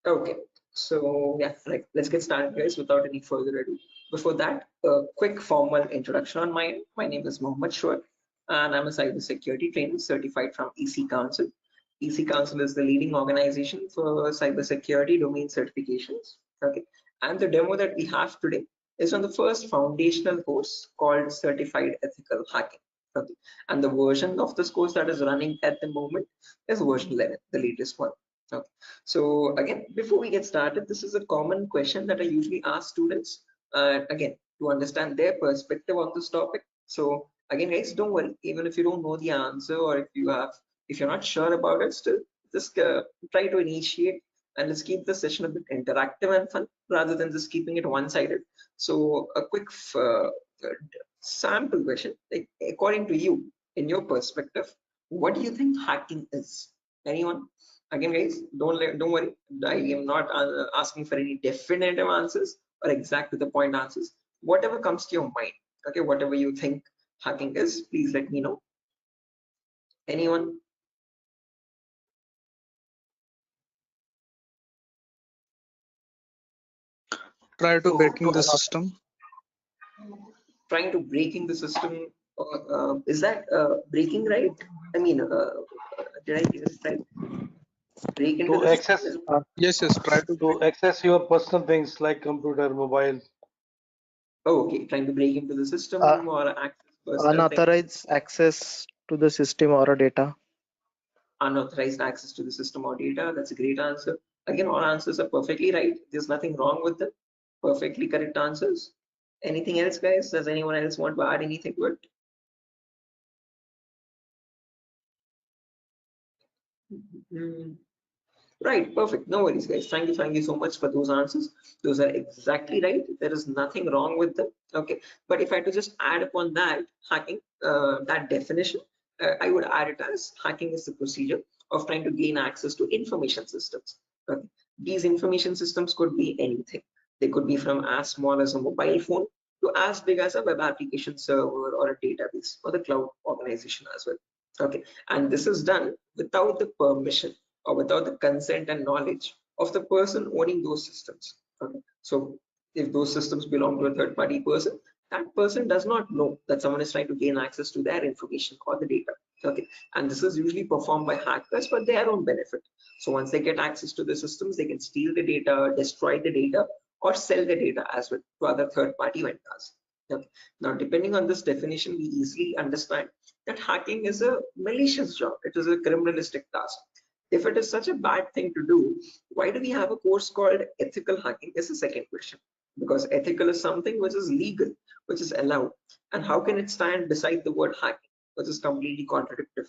Okay, so yeah, like let's get started, guys, without any further ado. Before that, a quick formal introduction on my end. My name is Mohammed Shoaib, and I'm a cybersecurity trainer certified from EC Council. EC Council is the leading organization for cybersecurity domain certifications. Okay, and the demo that we have today is on the first foundational course called Certified Ethical Hacking. Okay, and the version of this course that is running at the moment is version 11, the latest one. Okay. So again, before we get started, this is a common question that I usually ask students, again, to understand their perspective on this topic. So again, guys, don't worry, even if you don't know the answer or if you're not sure about it, still just try to initiate, and let's keep the session a bit interactive and fun rather than just keeping it one-sided. So a quick sample question, like according to you, in your perspective, what do you think hacking is? Anyone? Again, guys, don't worry, I am not asking for any definitive answers or exact to the point answers. Whatever comes to your mind, okay, whatever you think hacking is, please let me know. Anyone? Try to breaking the system. Trying to breaking the system, is that breaking, right? I mean, did I get it right? Break into To the system access is, Yes, try to to access your personal things like computer, mobile. oh, okay, trying to break into the Uh, system or access personal things. Unauthorized access to the system or a data. Unauthorized access to the system or data. That's a great answer. Again, all answers are perfectly right. There's nothing wrong with them. Perfectly correct answers. Anything else, guys? Does anyone else want to add anything to it? Right, perfect. No worries, guys. Thank you so much for those answers. Those are exactly right. There is nothing wrong with them. Okay, but if I had to just add upon that hacking, that definition, I would add it as hacking is the procedure of trying to gain access to information systems. Okay, these information systems could be anything. They could be from as small as a mobile phone to as big as a web application server or a database or the cloud organization as well. Okay, and this is done without the permission or without the consent and knowledge of the person owning those systems. Okay, so if those systems belong to a third party person, that person does not know that someone is trying to gain access to their information or the data. Okay, and this is usually performed by hackers for their own benefit. So once they get access to the systems, they can steal the data, destroy the data, or sell the data as well to other third party vendors. Okay. Now, depending on this definition, we easily understand that hacking is a malicious job. It is a criminalistic task. If it is such a bad thing to do, why do we have a course called ethical hacking is the second question. Because ethical is something which is legal, which is allowed. And how can it stand beside the word hacking, which is completely contradictory?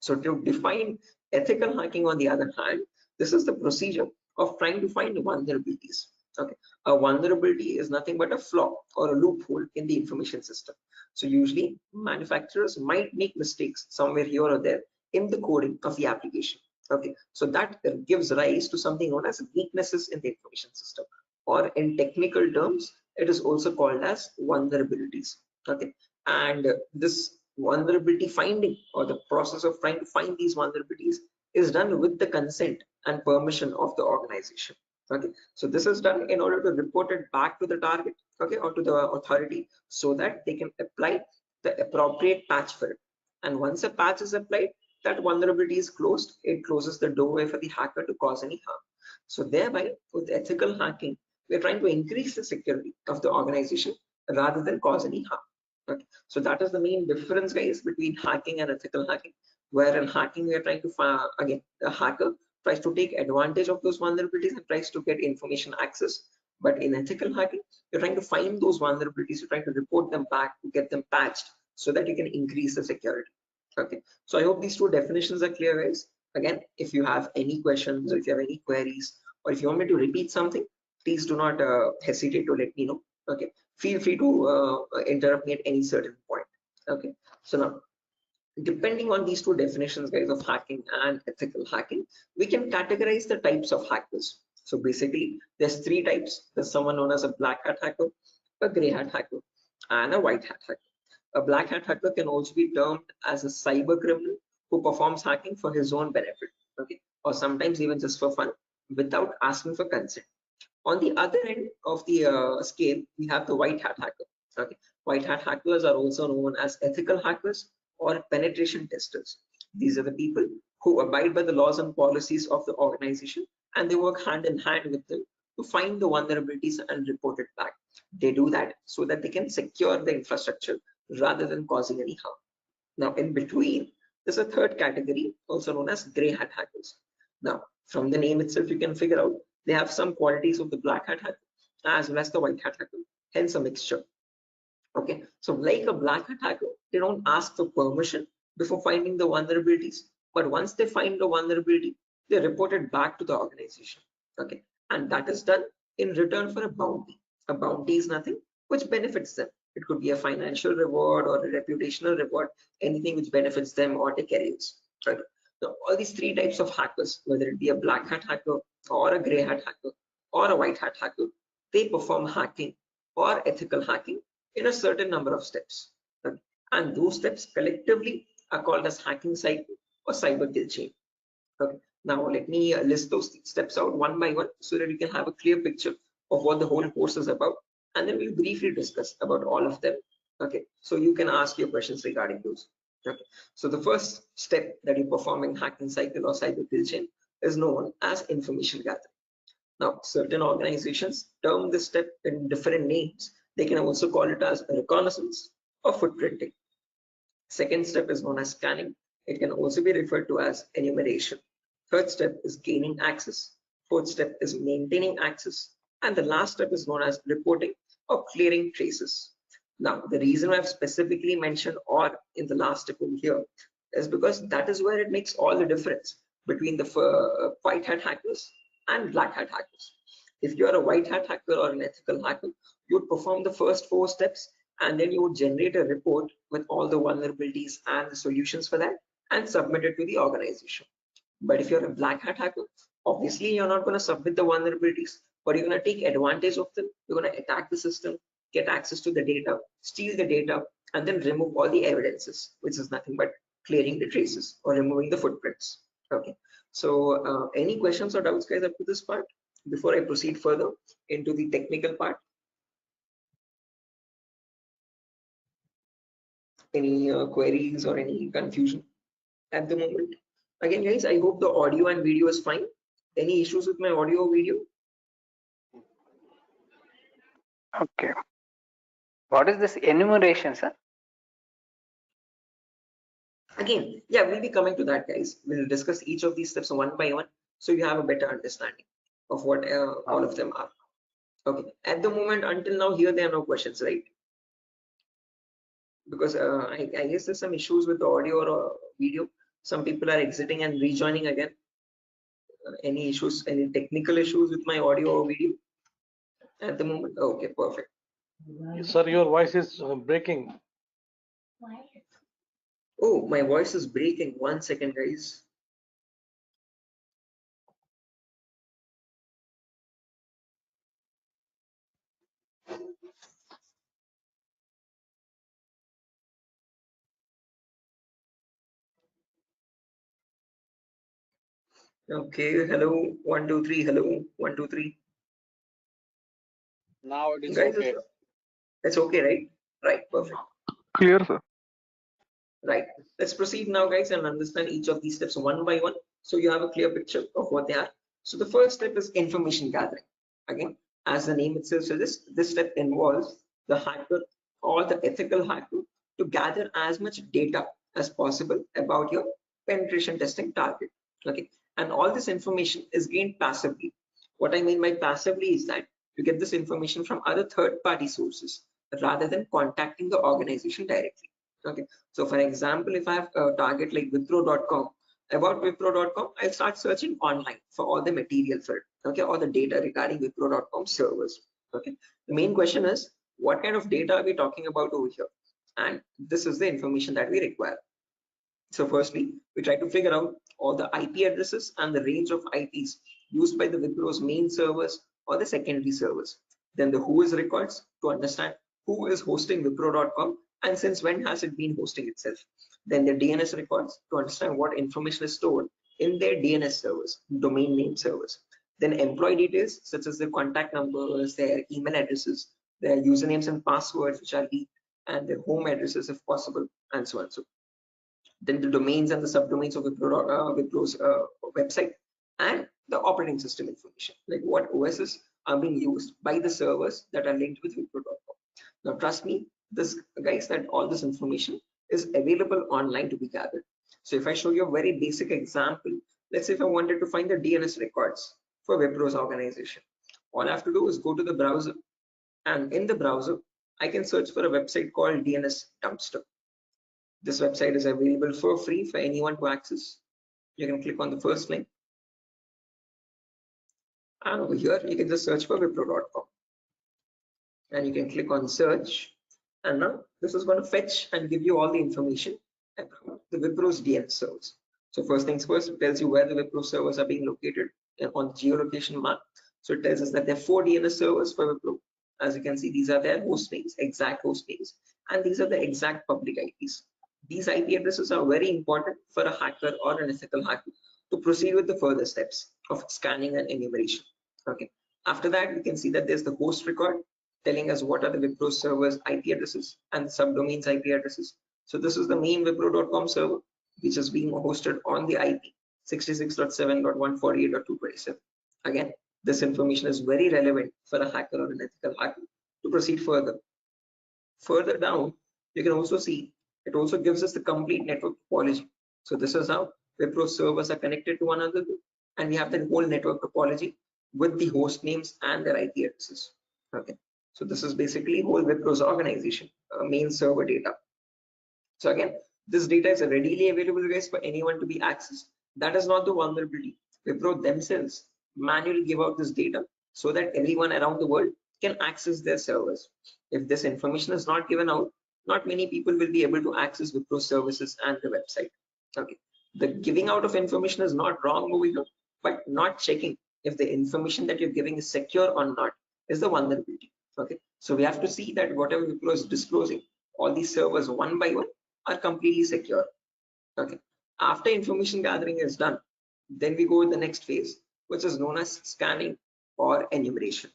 So to define ethical hacking, on the other hand, this is the procedure of trying to find vulnerabilities. Okay, a vulnerability is nothing but a flaw or a loophole in the information system. So usually manufacturers might make mistakes somewhere here or there in the coding of the application. Okay, so that gives rise to something known as weaknesses in the information system, or in technical terms, it is also called as vulnerabilities. Okay, and this vulnerability finding, or the process of trying to find these vulnerabilities, is done with the consent and permission of the organization. Okay, so this is done in order to report it back to the target, okay, or to the authority, so that they can apply the appropriate patch for it. And once a patch is applied, that vulnerability is closed. It closes the doorway for the hacker to cause any harm. So thereby, with ethical hacking, we're trying to increase the security of the organization rather than cause any harm. Okay. So that is the main difference, guys, between hacking and ethical hacking. Where in hacking, we are trying to find, again, the hacker tries to take advantage of those vulnerabilities and tries to get information access. But in ethical hacking, you're trying to find those vulnerabilities, you're trying to report them back to get them patched so that you can increase the security. Okay, so I hope these two definitions are clear, guys. Again, if you have any questions or if you have any queries, or if you want me to repeat something, please do not hesitate to let me know. Okay, feel free to interrupt me at any certain point. Okay, so now, depending on these two definitions, guys, of hacking and ethical hacking, we can categorize the types of hackers. So basically, there's three types. There's someone known as a black hat hacker, a gray hat hacker, and a white hat hacker. A black hat hacker can also be termed as a cyber criminal who performs hacking for his own benefit, okay, or sometimes even just for fun, without asking for consent. On the other end of the scale, we have the white hat hacker. Okay, white hat hackers are also known as ethical hackers or penetration testers. These are the people who abide by the laws and policies of the organization, and they work hand in hand with them to find the vulnerabilities and report it back. They do that so that they can secure the infrastructure rather than causing any harm. Now, in between, there's a third category, also known as gray hat hackers. Now, from the name itself, you can figure out they have some qualities of the black hat hacker as well as the white hat hacker, hence a mixture. Okay, so like a black hat hacker, they don't ask for permission before finding the vulnerabilities, but once they find the vulnerability, they report it back to the organization. Okay, and that is done in return for a bounty. A bounty is nothing which benefits them. It could be a financial reward or a reputational reward, anything which benefits them or their careers. Right. So all these three types of hackers, whether it be a black hat hacker or a gray hat hacker or a white hat hacker, they perform hacking or ethical hacking in a certain number of steps. Okay. And those steps collectively are called as hacking cycle or cyber kill chain. Okay. Now let me list those steps out one by one so that you can have a clear picture of what the whole course is about, and then we'll briefly discuss about all of them. Okay, so you can ask your questions regarding those. Okay, so the first step that you perform in hacking cycle or cyber kill chain is known as information gathering. Now, certain organizations term this step in different names. They can also call it as reconnaissance or footprinting. Second step is known as scanning. It can also be referred to as enumeration. Third step is gaining access. Fourth step is maintaining access. And the last step is known as reporting or clearing traces. Now, the reason I've specifically mentioned or in the last step over here is because that is where it makes all the difference between the white hat hackers and black hat hackers. If you're a white hat hacker or an ethical hacker, you would perform the first 4 steps and then you would generate a report with all the vulnerabilities and the solutions for that and submit it to the organization. But if you're a black hat hacker, obviously you're not going to submit the vulnerabilities, but you're going to take advantage of them. You're going to attack the system, get access to the data, steal the data, and then remove all the evidences, which is nothing but clearing the traces or removing the footprints. Okay, so any questions or doubts, guys, up to this part before I proceed further into the technical part? Any queries or any confusion at the moment? Again, guys, I hope the audio and video is fine. Any issues with my audio or video? Okay. What is this enumeration, sir? Again, yeah, we'll be coming to that, guys. We'll discuss each of these steps one by one so you have a better understanding of what all of them are. Okay, at the moment, until now, here there are no questions, right? Because I guess there's some issues with the audio or video. Some people are exiting and rejoining again. Any issues, any technical issues with my audio or video at the moment? Okay, perfect. Sir, your voice is breaking. Oh, my voice is breaking. 1 second, guys. Okay, hello, 1 2 3, hello, 1 2 3. Now it is Guys, okay. it's okay, right? Right, perfect. Clear, sir. Right, let's proceed now, guys, and understand each of these steps one by one so you have a clear picture of what they are. So the first step is information gathering. Again, as the name itself suggests, this step involves the hacker or the ethical hacker to gather as much data as possible about your penetration testing target. Okay, and all this information is gained passively. What I mean by passively is that you get this information from other third-party sources rather than contacting the organization directly. Okay, so for example, if I have a target like Wipro.com, about Wipro.com, I'll start searching online for all the material for it, okay, all the data regarding Wipro.com servers. Okay, the main question is, what kind of data are we talking about over here? And this is the information that we require. So firstly, we try to figure out all the IP addresses and the range of IPs used by the Wipro's main servers or the secondary servers. Then the who is records to understand who is hosting Wipro.com and since when has it been hosting itself. Then the DNS records to understand what information is stored in their DNS servers, domain name servers. Then employee details such as their contact numbers, their email addresses, their usernames and passwords which are leaked, and their home addresses if possible, and so on. So then the domains and the subdomains of Wipro's website, and the operating system information, like what OSs are being used by the servers that are linked with Wipro.com. Now trust me, this guys, that all this information is available online to be gathered. So if I show you a very basic example, let's say if I wanted to find the DNS records for Wipro's organization, all I have to do is go to the browser, and in the browser I can search for a website called DNS Dumpster. This website is available for free for anyone to access. You can click on the first link, and over here you can just search for Wipro.com, and you can click on search, and now this is going to fetch and give you all the information about the Wipro's DNS servers. So first things first, it tells you where the Wipro servers are being located on the geolocation map. So it tells us that there are 4 DNS servers for Wipro. As you can see, these are their host names, exact host names, and these are the exact public IPs. These IP addresses are very important for a hacker or an ethical hacker to proceed with the further steps of scanning and enumeration. Okay. After that, we can see that there's the host record telling us what are the Wipro servers IP addresses and the subdomains IP addresses. So this is the main Wipro.com server, which is being hosted on the IP 66.7.148.227. Again, this information is very relevant for a hacker or an ethical hacker to proceed further. Further down, you can also see it also gives us the complete network topology. So this is how Wipro servers are connected to one another, and we have the whole network topology with the host names and their IP addresses. Okay, so this is basically whole Wipro's organization main server data. So again, this data is readily available, guys, for anyone to be accessed. That is not the vulnerability. Wipro themselves manually give out this data so that everyone around the world can access their servers. If this information is not given out, not many people will be able to access Wipro services and the website. Okay, the giving out of information is not wrong over here, but not checking if the information that you're giving is secure or not is the vulnerability. Okay, so we have to see that whatever Wipro is disclosing, all these servers one by one are completely secure. Okay, after information gathering is done, then we go to the next phase, which is known as scanning or enumeration.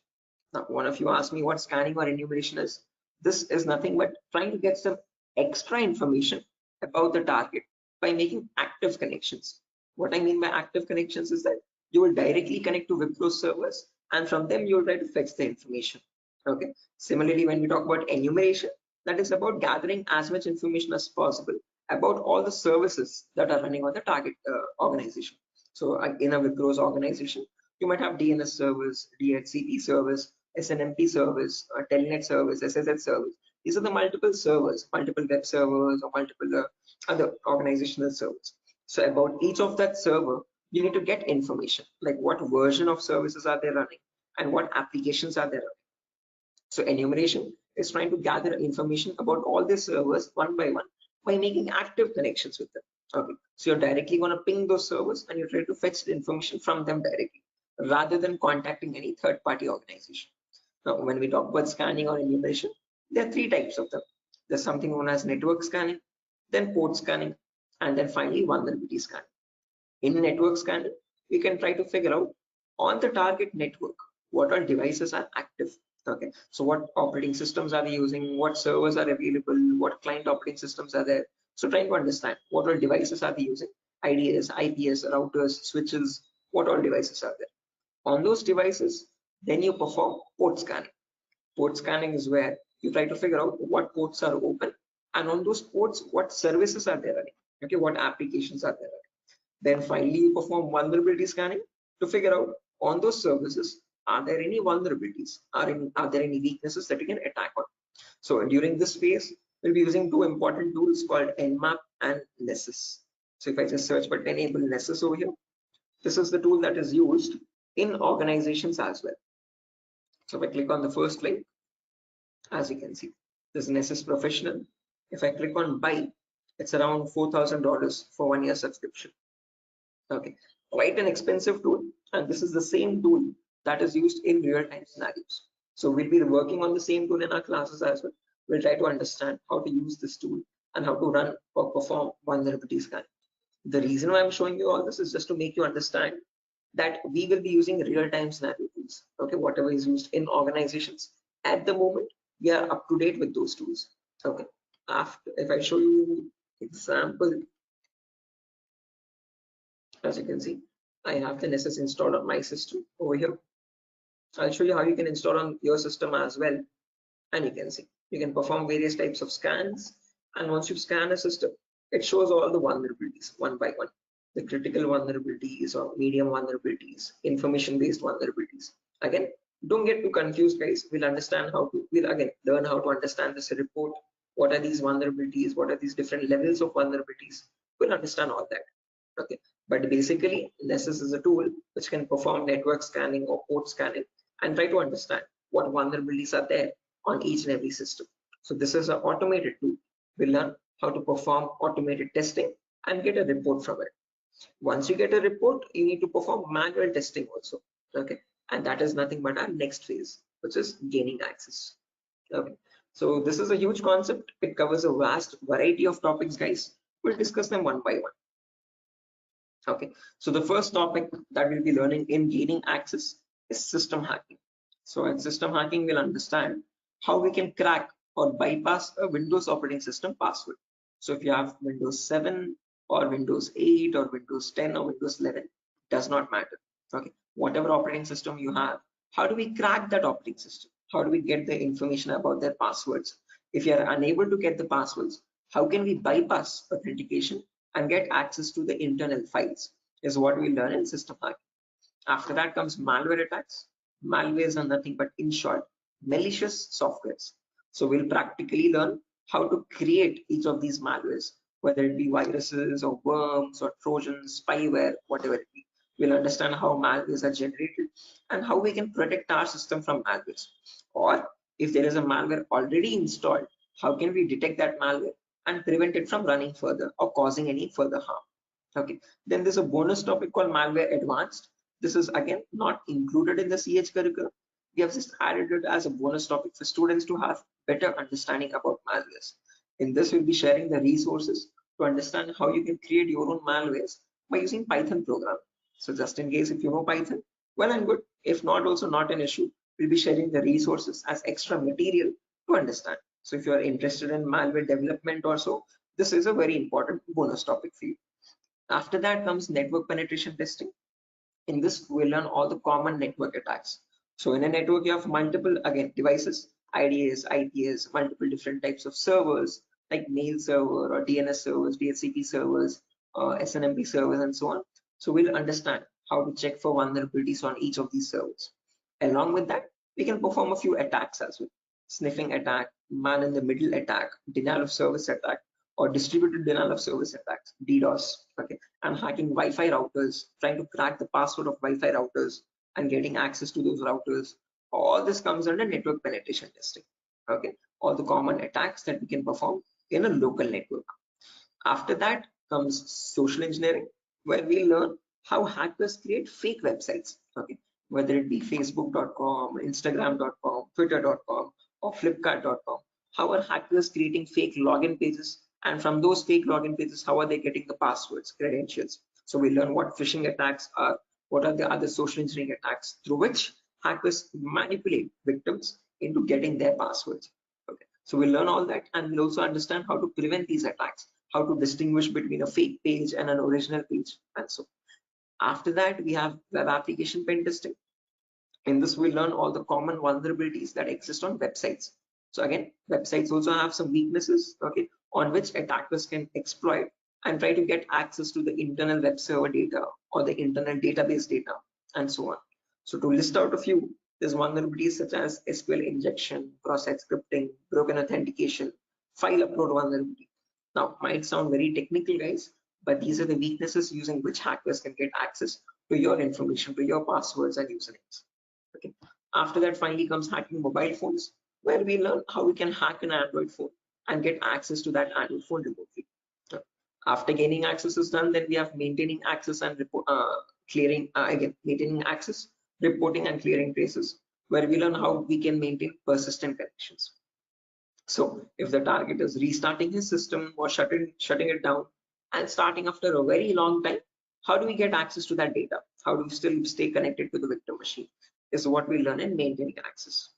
Now, one of you asked me what scanning or enumeration is. This is nothing but trying to get some extra information about the target by making active connections. What I mean by active connections is that you will directly connect to Wipro servers, and from them you will try to fetch the information. Okay. Similarly, when we talk about enumeration, that is about gathering as much information as possible about all the services that are running on the target organization. So in a Wipro's organization, you might have DNS servers, DHCP servers, SNMP servers, Telnet servers, SSH servers. These are the multiple servers, multiple web servers, or multiple other organizational servers. So about each of that server, you need to get information, like what version of services are they running and what applications are they running. So enumeration is trying to gather information about all the servers one by one by making active connections with them. Okay, so you're directly going to ping those servers and you try to fetch the information from them directly rather than contacting any third-party organization. Now, when we talk about scanning or enumeration, there are 3 types of them. There's something known as network scanning, then port scanning, and then finally vulnerability scanning. In network scanning, we can try to figure out on the target network what all devices are active. Okay, so what operating systems are they using, what servers are available, what client operating systems are there. So trying to understand what all devices are they using, IDS, IPS, routers, switches, what all devices are there. On those devices, then you perform port scanning. Port scanning is where you try to figure out what ports are open, and on those ports, what services are there running. Okay, what applications are there running. Then finally, you perform vulnerability scanning to figure out on those services, are there any vulnerabilities? Are there any weaknesses that you can attack on? So during this phase, we'll be using 2 important tools called Nmap and Nessus. So if I just search for enable Nessus over here, this is the tool that is used in organizations as well. So if I click on the first link, as you can see, this Nessus Professional. If I click on buy, it's around $4,000 for 1 year subscription. Okay, quite an expensive tool, and this is the same tool that is used in real-time scenarios. So we'll be working on the same tool in our classes as well. We'll try to understand how to use this tool and how to run or perform vulnerability scanning. The reason why I'm showing you all this is just to make you understand that we will be using real-time scenario tools. Okay, whatever is used in organizations at the moment, we are up to date with those tools. Okay, after if I show you example, as you can see, I have the Nessus installed on my system over here. I'll show you how you can install on your system as well, and you can see you can perform various types of scans, and once you scan a system, it shows all the vulnerabilities one by one, the critical vulnerabilities or medium vulnerabilities, information based vulnerabilities. Again, don't get too confused, guys. We'll again learn how to understand this report. What are these vulnerabilities? What are these different levels of vulnerabilities? We'll understand all that. Okay, but basically Nessus is a tool which can perform network scanning or port scanning and try to understand what vulnerabilities are there on each and every system. So this is an automated tool. We'll learn how to perform automated testing and get a report from it. Once you get a report, you need to perform manual testing also. Okay, and that is nothing but our next phase, which is gaining access. Okay, so this is a huge concept. It covers a vast variety of topics, guys. We'll discuss them one by one. Okay, so the first topic that we'll be learning in gaining access is system hacking. So in system hacking, we'll understand how we can crack or bypass a Windows operating system password. So if you have Windows 7 or Windows 8 or Windows 10 or Windows 11, does not matter. Okay, whatever operating system you have, how do we crack that operating system? How do we get the information about their passwords? If you are unable to get the passwords, how can we bypass authentication and get access to the internal files, is what we learn in system hacking. After that comes malware attacks. Malwares are nothing but, in short, malicious softwares. So we'll practically learn how to create each of these malwares, whether it be viruses or worms or trojans, spyware, whatever it be. We'll understand how malwares are generated and how we can protect our system from malwares. Or if there is a malware already installed, how can we detect that malware and prevent it from running further or causing any further harm. Okay, then there's a bonus topic called malware advanced. This is again not included in the CH curriculum. We have just added it as a bonus topic for students to have better understanding about malwares. In this, we'll be sharing the resources to understand how you can create your own malwares by using Python programming. So just in case if you know Python, well and good. If not, also not an issue. We'll be sharing the resources as extra material to understand. So if you are interested in malware development also, this is a very important bonus topic for you. After that comes network penetration testing. In this, we'll learn all the common network attacks. So in a network, you have multiple, again, devices, IDS, IPS, multiple different types of servers, like mail server or DNS servers, DHCP servers, SNMP servers, and so on. So we'll understand how to check for vulnerabilities on each of these servers. Along with that, we can perform a few attacks as well. Sniffing attack, man-in-the-middle attack, denial of service attack, or distributed denial of service attacks, DDoS, okay, and hacking Wi-Fi routers, trying to crack the password of Wi-Fi routers and getting access to those routers. All this comes under network penetration testing, okay, all the common attacks that we can perform in a local network. After that comes social engineering, where we learn how hackers create fake websites, okay, whether it be facebook.com, instagram.com, twitter.com, or flipkart.com. How are hackers creating fake login pages, and from those fake login pages, how are they getting the passwords, credentials? So we learn what phishing attacks are, what are the other social engineering attacks through which hackers manipulate victims into getting their passwords. Okay, so we'll learn all that, and we'll also understand how to prevent these attacks, how to distinguish between a fake page and an original page, and so. After that, we have web application pen testing. In this, we learn all the common vulnerabilities that exist on websites. So again, websites also have some weaknesses, okay, on which attackers can exploit and try to get access to the internal web server data or the internal database data, and so on. So to list out a few, there's vulnerabilities such as SQL injection, cross-site scripting, broken authentication, file upload vulnerability. Now, might sound very technical, guys, but these are the weaknesses using which hackers can get access to your information, to your passwords and usernames. Okay. After that, finally comes hacking mobile phones, where we learn how we can hack an Android phone and get access to that Android phone remotely. After gaining access is done, then we have maintaining access and maintaining access, reporting and clearing traces, where we learn how we can maintain persistent connections. So if the target is restarting his system or shutting it down and starting after a very long time, How do we get access to that data? How do we still stay connected to the victim machine? Is what we learn in maintaining access.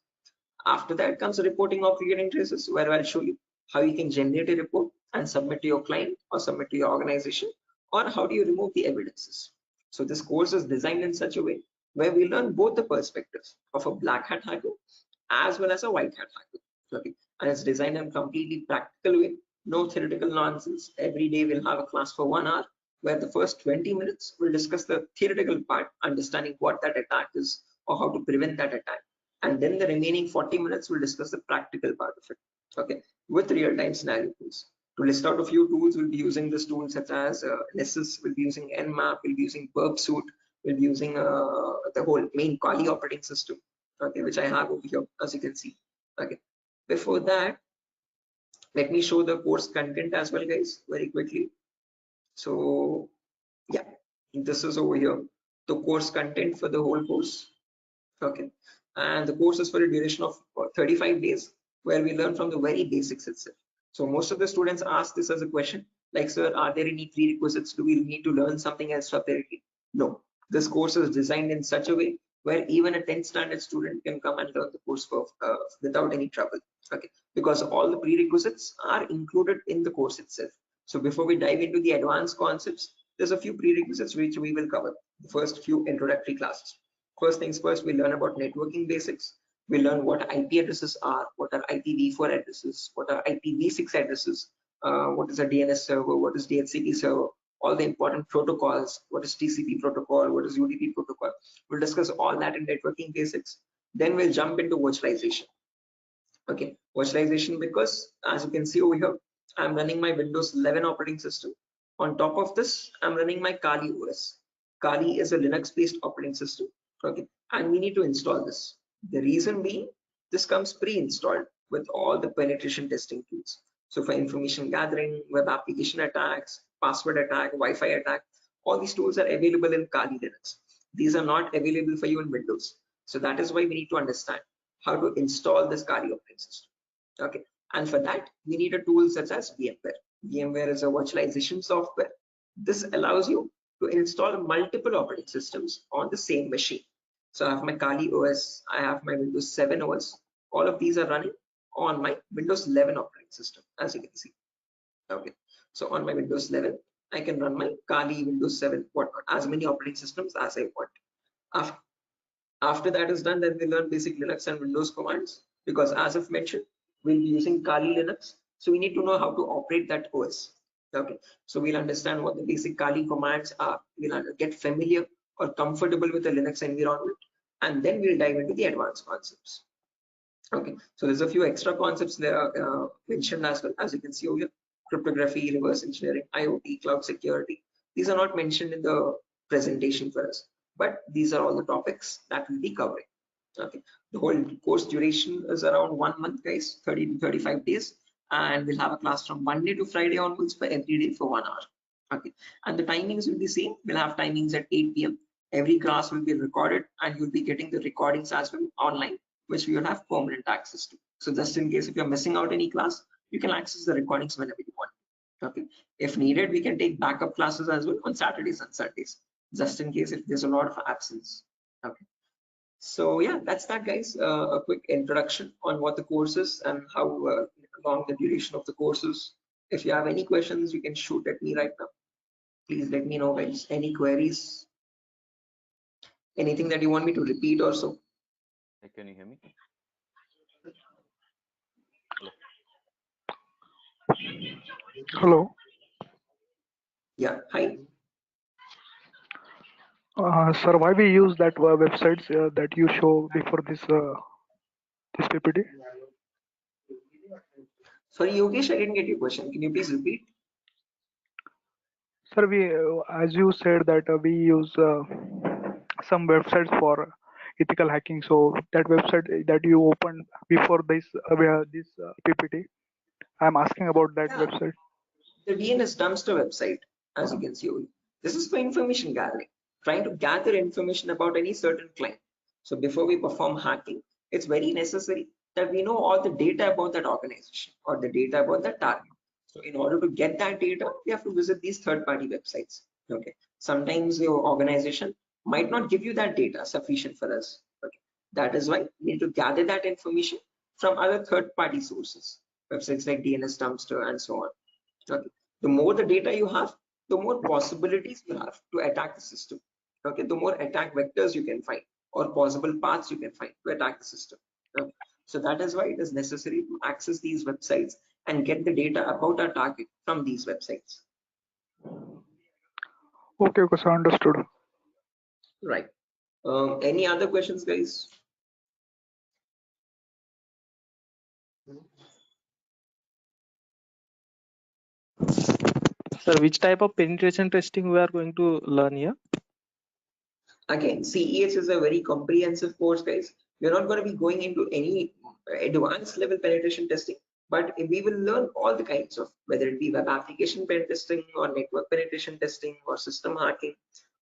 After that comes reporting of recurring traces, where I'll show you how you can generate a report and submit to your client or submit to your organization, or how do you remove the evidences. So this course is designed in such a way where we learn both the perspectives of a black hat hacker as well as a white hat hacker. Okay. And it's designed in a completely practical way, no theoretical nonsense. Every day we'll have a class for 1 hour where the first 20 minutes we'll discuss the theoretical part, understanding what that attack is or how to prevent that attack. And then the remaining 40 minutes we'll discuss the practical part of it, okay, with real-time scenario tools. To list out a few tools, we'll be using this tool such as Nessus, we'll be using Nmap, we'll be using Burpsuit, we'll be using the whole main Kali operating system, okay, which I have over here, as you can see. Okay. Before that, let me show the course content as well, guys, very quickly. So yeah, this is over here, the course content for the whole course. Okay, and the course is for a duration of 35 days, where we learn from the very basics itself. So most of the students ask this as a question, like, sir, are there any prerequisites? Do we need to learn something else separately? No, this course is designed in such a way where even a 10th standard student can come and learn the course for, without any trouble. Okay, because all the prerequisites are included in the course itself. So before we dive into the advanced concepts, there's a few prerequisites which we will cover. The first few introductory classes. First things first, we learn about networking basics. We learn what IP addresses are, what are IPv4 addresses, what are IPv6 addresses, what is a DNS server, what is DHCP server, all the important protocols, what is TCP protocol, what is UDP protocol. We'll discuss all that in networking basics. Then we'll jump into virtualization. Okay, virtualization, because as you can see over here, I'm running my Windows 11 operating system. On top of this, I'm running my Kali OS. Kali is a Linux-based operating system. Okay, and we need to install this. The reason being, this comes pre-installed with all the penetration testing tools. So for information gathering, web application attacks, password attack, Wi-Fi attack, all these tools are available in Kali Linux. These are not available for you in Windows. So that is why we need to understand how to install this Kali operating system. Okay, and for that we need a tool such as VMware. VMware is a virtualization software. This allows you to install multiple operating systems on the same machine. So I have my Kali OS, I have my Windows 7 OS. All of these are running on my Windows 11 operating system, as you can see. Okay, so on my Windows 11, I can run my Kali Windows 7, whatnot, as many operating systems as I want. After that is done, then we learn basic Linux and Windows commands, because as I've mentioned, we'll be using Kali Linux. So we need to know how to operate that OS. Okay, so we'll understand what the basic Kali commands are. We'll get familiar or comfortable with the Linux environment, and then we'll dive into the advanced concepts. Okay, so there's a few extra concepts there mentioned as well, as you can see over here: cryptography, reverse engineering, IoT, cloud security. These are not mentioned in the presentation for us, but these are all the topics that we'll be covering. Okay, the whole course duration is around 1 month, guys, 30 to 35 days, and we'll have a class from Monday to Friday onwards for every day for 1 hour. Okay, and the timings will be same. We'll have timings at 8 p.m. Every class will be recorded, and you'll be getting the recordings as well online, which we will have permanent access to. So just in case if you're missing out any class, you can access the recordings whenever you want. Okay, if needed, we can take backup classes as well on Saturdays and Sundays, just in case if there's a lot of absence. Okay, so yeah, that's that, guys. A quick introduction on what the course is and how long the duration of the course is. If you have any questions, you can shoot at me right now. Please let me know, guys. Any queries? Anything that you want me to repeat or so? Hey, can you hear me? Hello. Yeah, hi. Sir, why we use that websites that you show before this PPT? Sorry, Yogesh, I didn't get your question. Can you please repeat? Sir, we as you said that we use some websites for ethical hacking. So that website that you opened before this PPT, I'm asking about that Yeah, website. the DNS dumpster website, as you can see. This is for information gathering, trying to gather information about any certain client. So before we perform hacking, it's very necessary that we know all the data about that organization or the data about that target. So in order to get that data, we have to visit these third-party websites. Okay, Sometimes your organization might not give you that data sufficient for us. Okay. That is why we need to gather that information from other third-party sources, websites like DNS Dumpster and so on. Okay. The more the data you have, the more possibilities you have to attack the system. Okay. The more attack vectors you can find or possible paths you can find to attack the system. Okay. So that is why it is necessary to access these websites and get the data about our target from these websites. Okay, okay, so understood. Right. Any other questions, guys? Sir, which type of penetration testing we are going to learn here? Again, CEH is a very comprehensive course, guys. We're not going to be going into any advanced level penetration testing, but we will learn all the kinds of, whether it be web application pen testing or network penetration testing or system hacking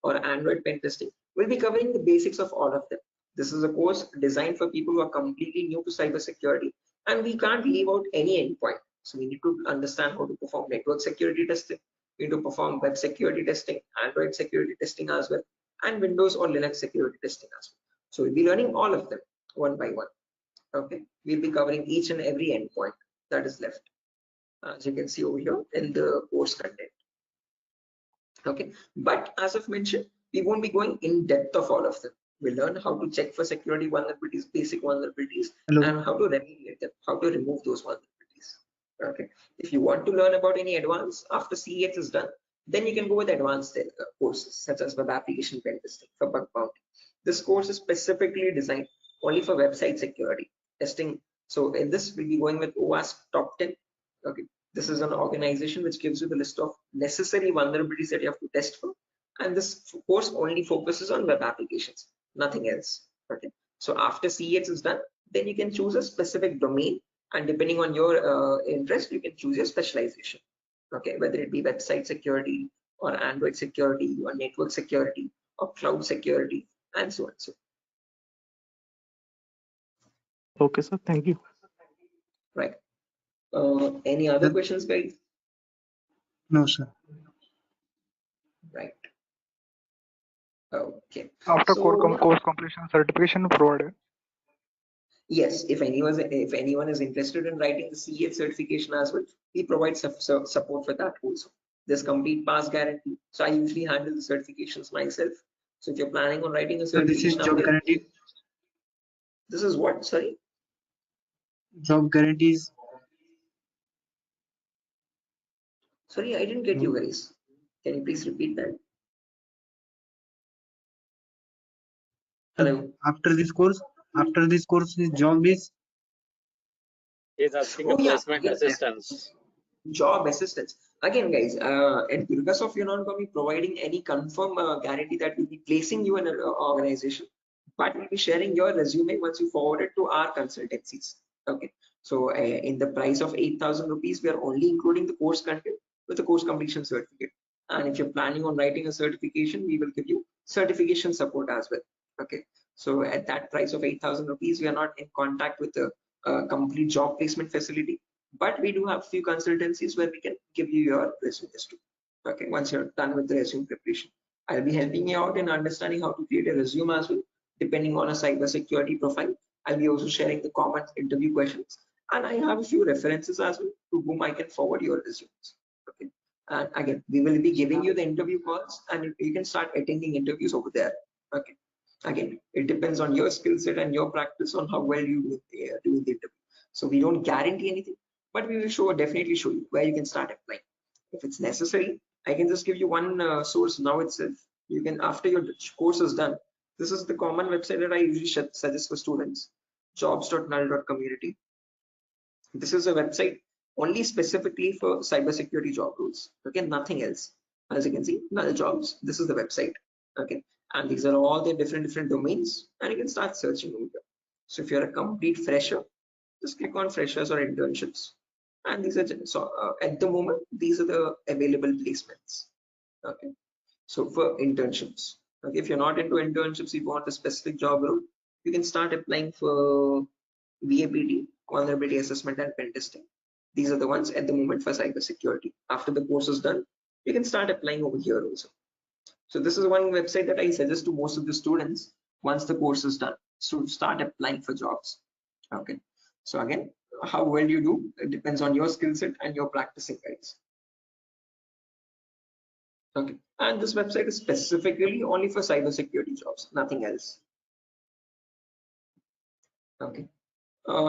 or Android pen testing. We'll be covering the basics of all of them. This is a course designed for people who are completely new to cybersecurity, and we can't leave out any endpoint. So we need to understand how to perform network security testing. We need to perform web security testing, Android security testing as well, and Windows or Linux security testing as well. So we'll be learning all of them one by one. Okay, we'll be covering each and every endpoint that is left, as you can see over here in the course content. Okay, but as I've mentioned, we won't be going in depth of all of them. We'll learn how to check for security vulnerabilities, basic vulnerabilities, and how to remediate them, how to remove those vulnerabilities. Okay, if you want to learn about any advanced after CEX is done, then you can go with advanced courses such as web application pen testing for bug bounty. This course is specifically designed only for website security testing. So in this, we'll be going with OWASP top 10. Okay, this is an organization which gives you the list of necessary vulnerabilities that you have to test for, and this course only focuses on web applications, nothing else. Okay, so after CEX is done, then you can choose a specific domain, and depending on your interest, you can choose your specialization. Okay, whether it be website security or Android security or network security or cloud security and so on. So Okay, sir. Thank you. right. Any other questions, guys? No, sir. Right. Okay. After So course completion, certification provided. yes, if anyone is interested in writing the CEH certification as well, we provide support for that also. There's complete pass guarantee. So I usually handle the certifications myself. So if you're planning on writing a So this is certification, job guarantee. this is what? Sorry. Job guarantees. Sorry, I didn't get you guys. Can you please repeat that? Hello. After this course, his job is. He's asking Oh a yeah, placement assistance. job assistance. Again, guys, at Durgasoft, we're not going to be providing any confirm guarantee that we'll be placing you in an organization, but we'll be sharing your resume once you forward it to our consultancies. Okay. So in the price of 8,000 rupees, we are only including the course content with the course completion certificate. And if you're planning on writing a certification, we will give you certification support as well. Okay. So at that price of 8,000 rupees, we are not in contact with the complete job placement facility, but we do have few consultancies where we can give you your resumes too. Okay, once you're done with the resume preparation, I'll be helping you out in understanding how to create a resume as well, depending on a cybersecurity profile. I'll be also sharing the common interview questions, and I have a few references as well to whom I can forward your resumes. Okay, and again, we will be giving you the interview calls, and you can start attending interviews over there. Okay, again, it depends on your skill set and your practice on how well you do the interview. So we don't guarantee anything, but we will definitely show you where you can start applying. If it's necessary, I can just give you one source now itself. You can, after your course is done, this is the common website that I usually suggest for students, jobs.null.community. This is a website only specifically for cybersecurity job roles. Okay, nothing else. As you can see, null jobs. This is the website. Okay, and these are all the different domains, and you can start searching over here. So if you're a complete fresher, just click on freshers or internships, and these are at the moment these are the available placements. Okay, so for internships, okay, if you're not into internships, you want a specific job role, you can start applying for VAPT, vulnerability assessment and pen testing. These are the ones at the moment for cybersecurity. After the course is done, you can start applying over here also. So this is one website that I suggest to most of the students once the course is done, so start applying for jobs. Okay, so again, how well you do, it depends on your skill set and your practicing, guys. Okay, and this website is specifically only for cybersecurity jobs, nothing else. Okay,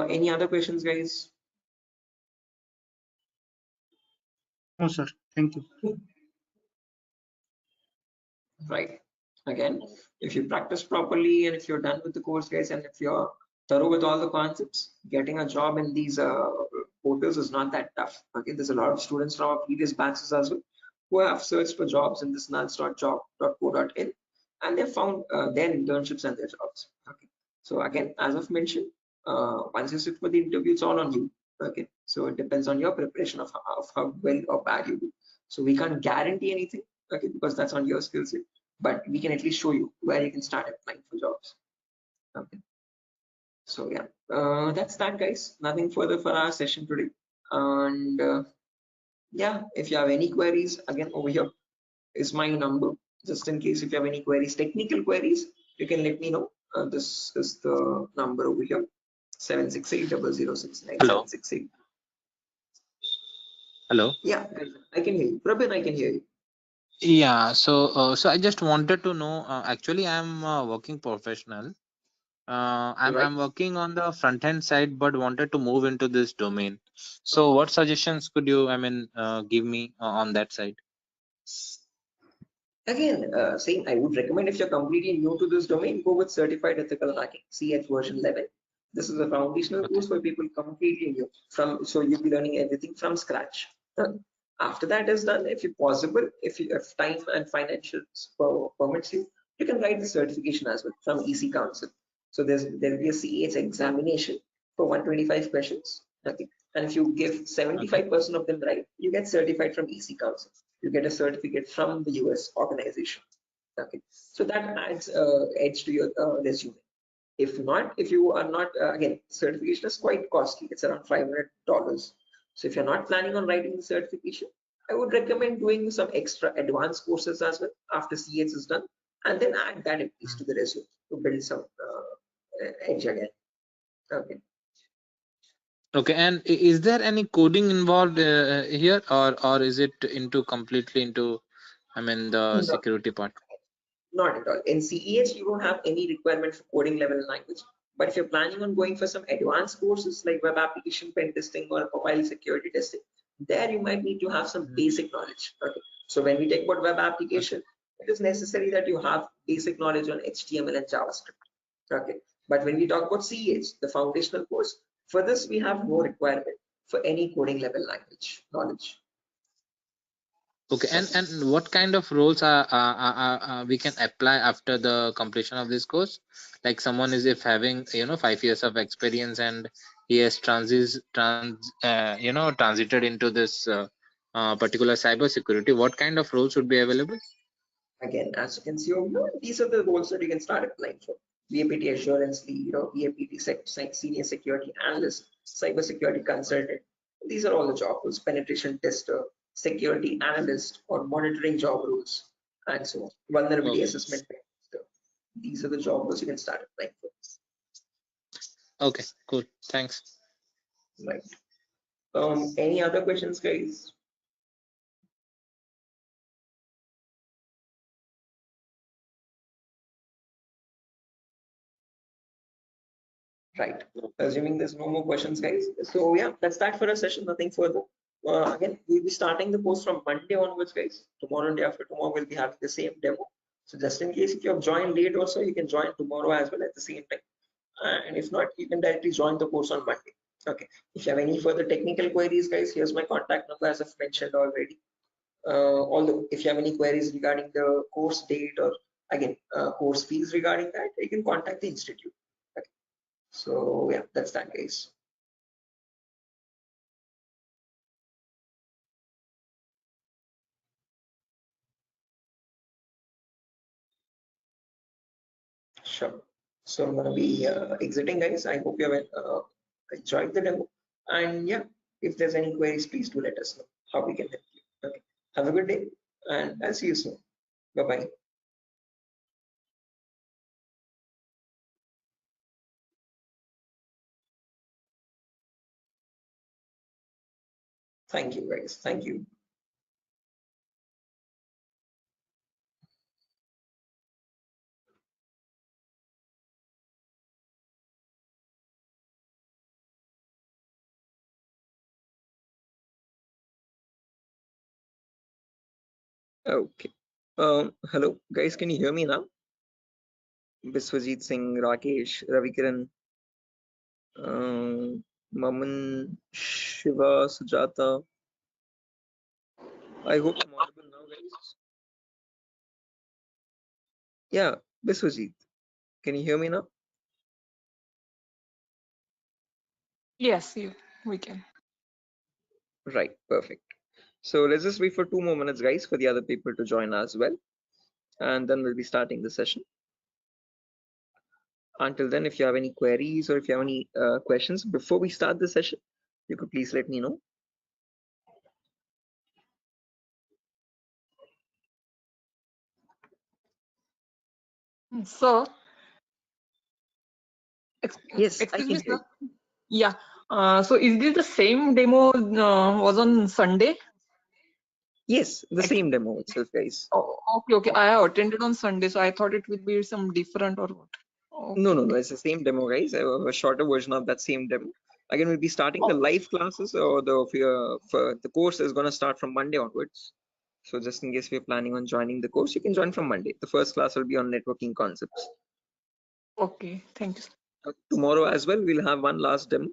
any other questions, guys? No, sir. Thank you. Right, again, if you practice properly and if you're done with the course, guys, and if you're thorough with all the concepts, getting a job in these portals is not that tough. Okay, there's a lot of students from our previous batches as well who have searched for jobs in this nuns.job.co.in, and they found their internships and their jobs. Okay, so again, as I've mentioned, once you sit for the interview, it's all on you. Okay, so it depends on your preparation of how well or bad you do. So we can't guarantee anything, okay, because that's on your skill set, but we can at least show you where you can start applying for jobs. Okay, so yeah, that's that, guys. Nothing further for our session today. And yeah, if you have any queries, again, over here is my number, just in case if you have any queries, technical queries, you can let me know. This is the number over here, 7680069. Hello. Hello. Yeah, I can hear you. Prabin, I can hear you. Yeah. So I just wanted to know. Actually, I'm a working professional. I'm Right. I'm working on the front end side, but wanted to move into this domain. So, what suggestions could you, give me on that side? Again, same, I would recommend if you're completely new to this domain, go with Certified Ethical Hacking, CH version 11. This is a foundational Okay. course for people completely new, so you'll be learning everything from scratch. After that is done, if possible, if time and financial permits you, you can write the certification as well from EC Council. So there'll be a CH examination for 125 questions. Okay, and if you give 75% of them right, you get certified from EC Council. You get a certificate from the US organization. Okay, so that adds edge to your resume. If not, if you are not, again, certification is quite costly. It's around $500. So if you're not planning on writing the certification, I would recommend doing some extra advanced courses as well after CH is done, and then add that at least to the resume to build some edge again. Okay. Okay. And is there any coding involved here, or is it into completely into, the No, security part? not at all. In CEH, you don't have any requirement for coding level language. But if you're planning on going for some advanced courses like web application pen testing or mobile security testing, there you might need to have some basic knowledge. Okay. So when we talk about web application, it is necessary that you have basic knowledge on HTML and JavaScript. Okay. But when we talk about CEH, the foundational course, for this we have no requirement for any coding level language knowledge. Okay. And what kind of roles we can apply after the completion of this course? Like someone is if having 5 years of experience and he has transited into this particular cybersecurity, what kind of roles would be available? Again, as you can see over here, these are the roles that you can start applying for. VAPT assurance lead, VAPT senior security analyst, cybersecurity consultant. These are all the job roles. Penetration tester, security analyst, or monitoring job roles, and so on. Vulnerability Okay. assessment tester. These are the job roles you can start applying for. Okay, cool. Thanks. Right. Any other questions, guys? Right. Assuming there's no more questions, guys. So yeah, that's that for a session. Nothing further. Again, we'll be starting the course from Monday onwards, guys. Tomorrow and day after tomorrow, we'll be having the same demo. So just in case if you have joined late also, you can join tomorrow as well at the same time. And if not, you can directly join the course on Monday. Okay. If you have any further technical queries, guys, here's my contact number as I've mentioned already. Although if you have any queries regarding the course date or again course fees regarding that, you can contact the institute. Okay. So yeah, that's that, guys. Sure. So I'm gonna be exiting, guys. I hope you have enjoyed the demo. And yeah, if there's any queries, please do let us know how we can help you. Okay. Have a good day, and I'll see you soon. Bye bye. Thank you, guys. Thank you. Okay. Hello, guys. Can you hear me now? Biswajit Singh, Rakesh, Ravikiran, Maman, Shiva, Sujata. I hope I'm audible now, guys. Yeah, Biswajit. Can you hear me now? Yes, we can. Right, perfect. So let's just wait for 2 more minutes, guys, for the other people to join as well. And then we'll be starting the session. Until then, if you have any queries or if you have any questions before we start the session, you could please let me know. So, Yes, I excuse can me, hear sir. you. Yeah. So is this the same demo was on Sunday? Yes, the same demo itself, guys. Oh, okay. I have attended on Sunday, so I thought it would be some different or what. No, Okay. it's the same demo, guys. A shorter version of that same demo. Again, we'll be starting the live classes, or the course is going to start from Monday onwards. So just in case we're planning on joining the course, you can join from Monday. The first class will be on networking concepts. Okay, thank you, sir. Tomorrow as well, we'll have one last demo.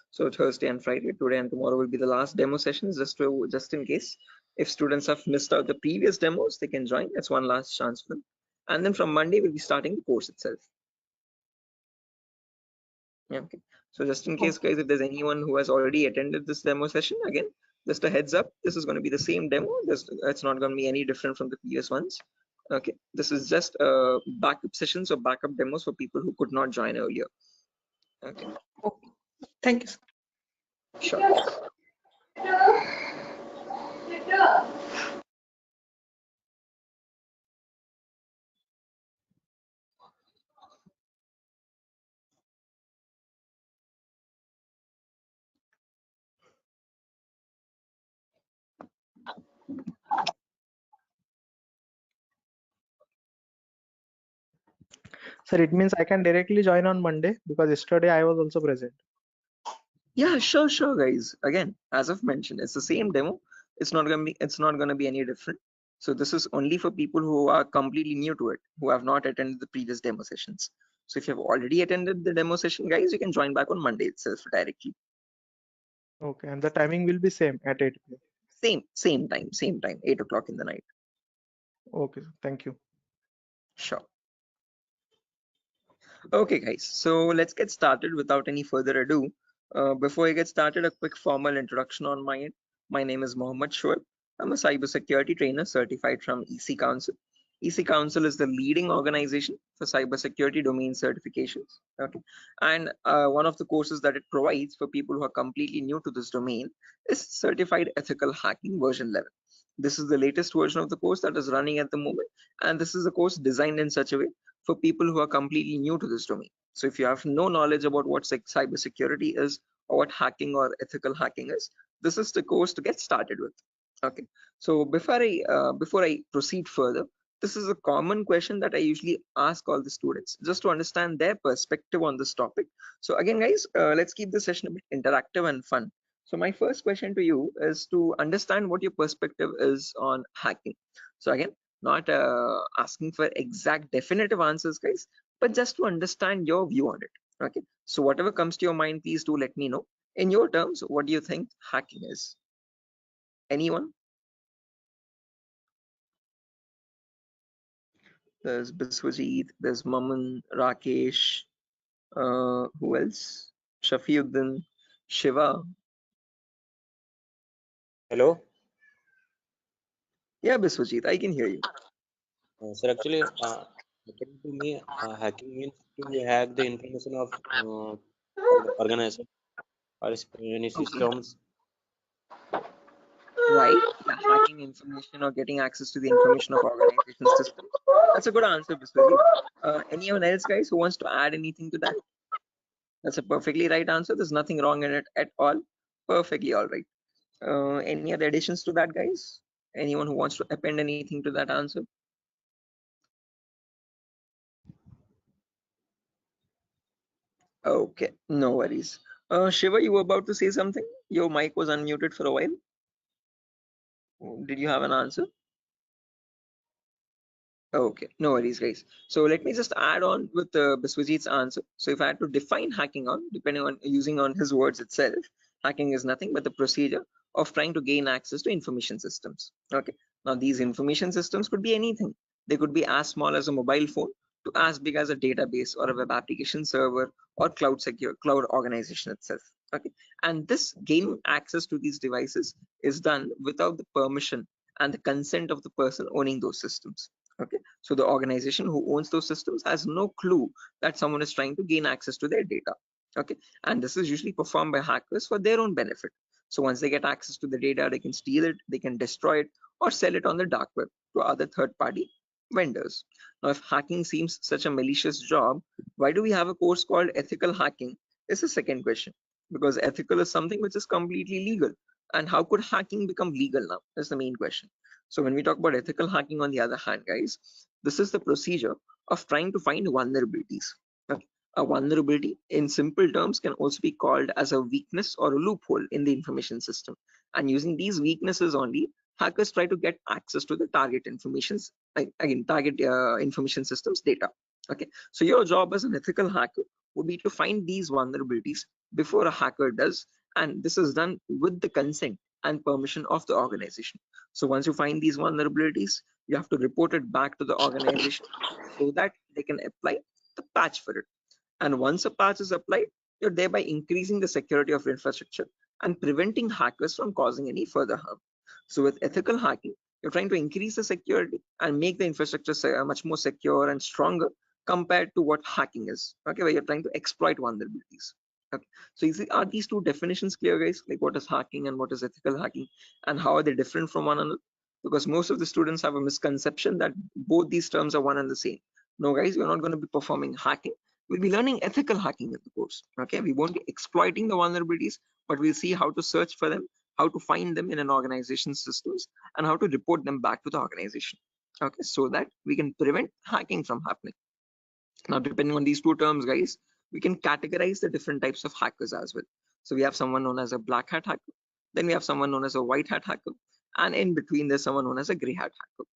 So Thursday and Friday, today and tomorrow will be the last demo sessions, just in case if students have missed out the previous demos, they can join. That's one last chance for them. And then from Monday, we'll be starting the course itself. Yeah, okay. So just in case, guys, if there's anyone who has already attended this demo session, again, just a heads up, this is going to be the same demo. It's not going to be any different from the previous ones. Okay, this is just backup sessions or backup demos for people who could not join earlier. Okay. Okay. Thank you, sir. Sure. Sir, it means I can directly join on Monday because yesterday I was also present. Yeah, sure, guys. Again, as I've mentioned, it's the same demo. It's not gonna be any different. So this is only for people who are completely new to it, who have not attended the previous demo sessions. So if you have already attended the demo session, guys, you can join back on Monday itself directly. Okay, and the timing will be same at 8 p.m. Same time, 8 o'clock in the night. Okay, thank you. Sure. Okay, guys, so let's get started without any further ado. Before I get started, a quick formal introduction on my end. My name is Mohammed Shoaib. I'm a cybersecurity trainer certified from EC Council. EC Council is the leading organization for cybersecurity domain certifications. Okay, and one of the courses that it provides for people who are completely new to this domain is Certified Ethical Hacking version 11. This is the latest version of the course that is running at the moment, and this is a course designed in such a way for people who are completely new to this domain. So if you have no knowledge about what cybersecurity is or what hacking or ethical hacking is, this is the course to get started with. Okay. So before I proceed further, this is a common question that I usually ask all the students just to understand their perspective on this topic. So again, guys, let's keep the session a bit interactive and fun. So my first question to you is to understand what your perspective is on hacking. So again, not asking for exact definitive answers, guys, but just to understand your view on it. Okay, so whatever comes to your mind, please do let me know. In your terms, what do you think hacking is? Anyone? There's Biswajit, there's Maman, Rakesh, who else? Shafiuddin, Shiva. Hello, Yeah, Biswajit, I can hear you. sir. Actually, according to me, hacking means to hack the information of organization or any Okay, systems. right. Yeah, hacking information or getting access to the information of organization systems. That's a good answer, Biswajit. Anyone else, guys, who wants to add anything to that? That's a perfectly right answer. There's nothing wrong in it at all. Perfectly all right. Any other additions to that, guys? Anyone who wants to append anything to that answer? Okay, no worries. Shiva, you were about to say something? Your mic was unmuted for a while. Did you have an answer? Okay, no worries, guys. So let me just add on with Biswajit's answer. So if I had to define hacking on, depending on using on his words itself, hacking is nothing but the procedure of trying to gain access to information systems. Okay, now these information systems could be anything. They could be as small as a mobile phone to as big as a database or a web application server or cloud organization itself. Okay, and this gain access to these devices is done without the permission and the consent of the person owning those systems. Okay, so the organization who owns those systems has no clue that someone is trying to gain access to their data. Okay, and this is usually performed by hackers for their own benefit. So once they get access to the data, they can steal it, they can destroy it, or sell it on the dark web to other third-party vendors. Now, if hacking seems such a malicious job, why do we have a course called ethical hacking? Is the second question. Because ethical is something which is completely legal. And how could hacking become legal now? That's the main question. So when we talk about ethical hacking, on the other hand, guys, this is the procedure of trying to find vulnerabilities. Okay. A vulnerability, in simple terms, can also be called as a weakness or a loophole in the information system. And using these weaknesses only, hackers try to get access to the target informations, target information systems data. Okay, so your job as an ethical hacker would be to find these vulnerabilities before a hacker does, and this is done with the consent and permission of the organization. So once you find these vulnerabilities, you have to report it back to the organization so that they can apply the patch for it. And once a patch is applied, you're thereby increasing the security of infrastructure and preventing hackers from causing any further harm. So with ethical hacking, you're trying to increase the security and make the infrastructure much more secure and stronger compared to what hacking is. Okay, where you're trying to exploit vulnerabilities. Okay, so you see, are these two definitions clear, guys? Like what is hacking and what is ethical hacking, and how are they different from one another? Because most of the students have a misconception that both these terms are one and the same. No, guys, we're not going to be performing hacking. We'll be learning ethical hacking in the course. Okay, we won't be exploiting the vulnerabilities, but we'll see how to search for them, how to find them in an organization's systems, and how to report them back to the organization. Okay, so that we can prevent hacking from happening. Now, depending on these two terms, guys, we can categorize the different types of hackers as well. So we have someone known as a black hat hacker, then we have someone known as a white hat hacker, and in between there's someone known as a gray hat hacker.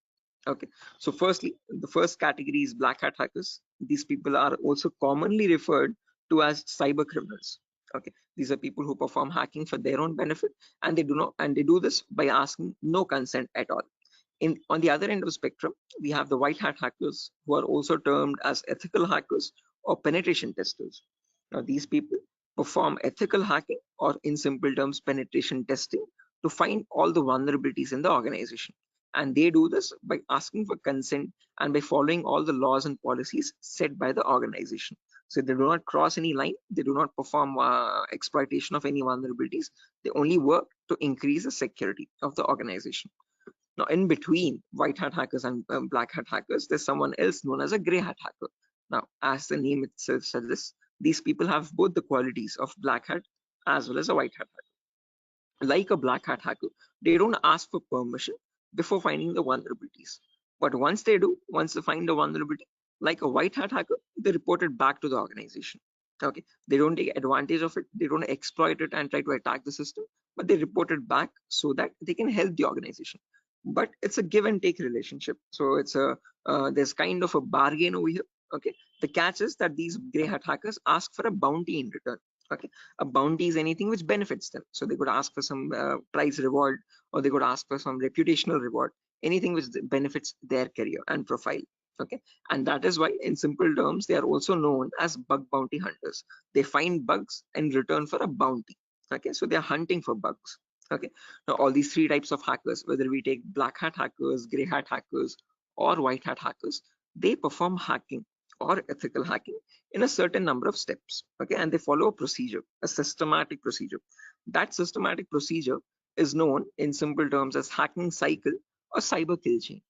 Okay, so firstly, the first category is black hat hackers. These people are also commonly referred to as cyber criminals. Okay, these are people who perform hacking for their own benefit, and they do this by asking no consent at all. On the other end of the spectrum, we have the white hat hackers, who are also termed as ethical hackers or penetration testers. Now, these people perform ethical hacking, or in simple terms, penetration testing, to find all the vulnerabilities in the organization. And they do this by asking for consent and by following all the laws and policies set by the organization. So they do not cross any line, they do not perform exploitation of any vulnerabilities, they only work to increase the security of the organization. Now, in between white hat hackers and black hat hackers, there's someone else known as a gray hat hacker. Now, as the name itself suggests, these people have both the qualities of black hat as well as a white hat hacker. Like a black hat hacker, they don't ask for permission before finding the vulnerabilities. But once they do, once they find the vulnerability, like a white hat hacker, they report it back to the organization. Okay, they don't take advantage of it, they don't exploit it and try to attack the system, but they report it back so that they can help the organization. But it's a give and take relationship, so it's a there's kind of a bargain over here. Okay, the catch is that these gray hat hackers ask for a bounty in return. Okay, a bounty is anything which benefits them, so they could ask for some prize reward, or they could ask for some reputational reward, anything which benefits their career and profile. Okay, and that is why in simple terms they are also known as bug bounty hunters. They find bugs in return for a bounty. Okay, so they are hunting for bugs. Okay, now all these three types of hackers, whether we take black hat hackers, gray hat hackers, or white hat hackers, they perform hacking or ethical hacking in a certain number of steps. Okay, and they follow a procedure, a systematic procedure. That systematic procedure is known in simple terms as hacking cycle or cyber kill chain.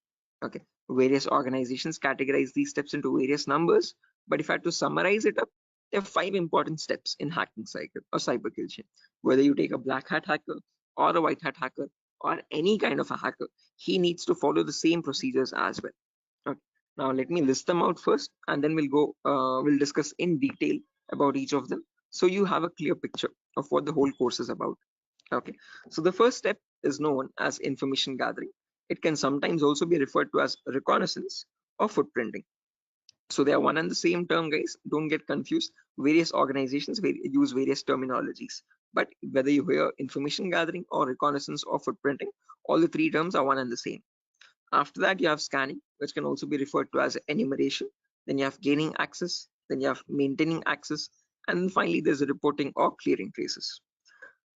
Okay, various organizations categorize these steps into various numbers, but if I had to summarize it up, there are 5 important steps in hacking cycle or cyber kill chain. Whether you take a black hat hacker, or a white hat hacker or any kind of a hacker, he needs to follow the same procedures as well. Okay. Now let me list them out first, and then we'll discuss in detail about each of them, so you have a clear picture of what the whole course is about. Okay. So the first step is known as information gathering. It can sometimes also be referred to as reconnaissance or footprinting. So they are one and the same term, guys. Don't get confused. Various organizations use various terminologies, but whether you hear information gathering or reconnaissance or footprinting, all the three terms are one and the same. After that, you have scanning, which can also be referred to as enumeration. Then you have gaining access. Then you have maintaining access. And then finally, there's reporting or clearing traces.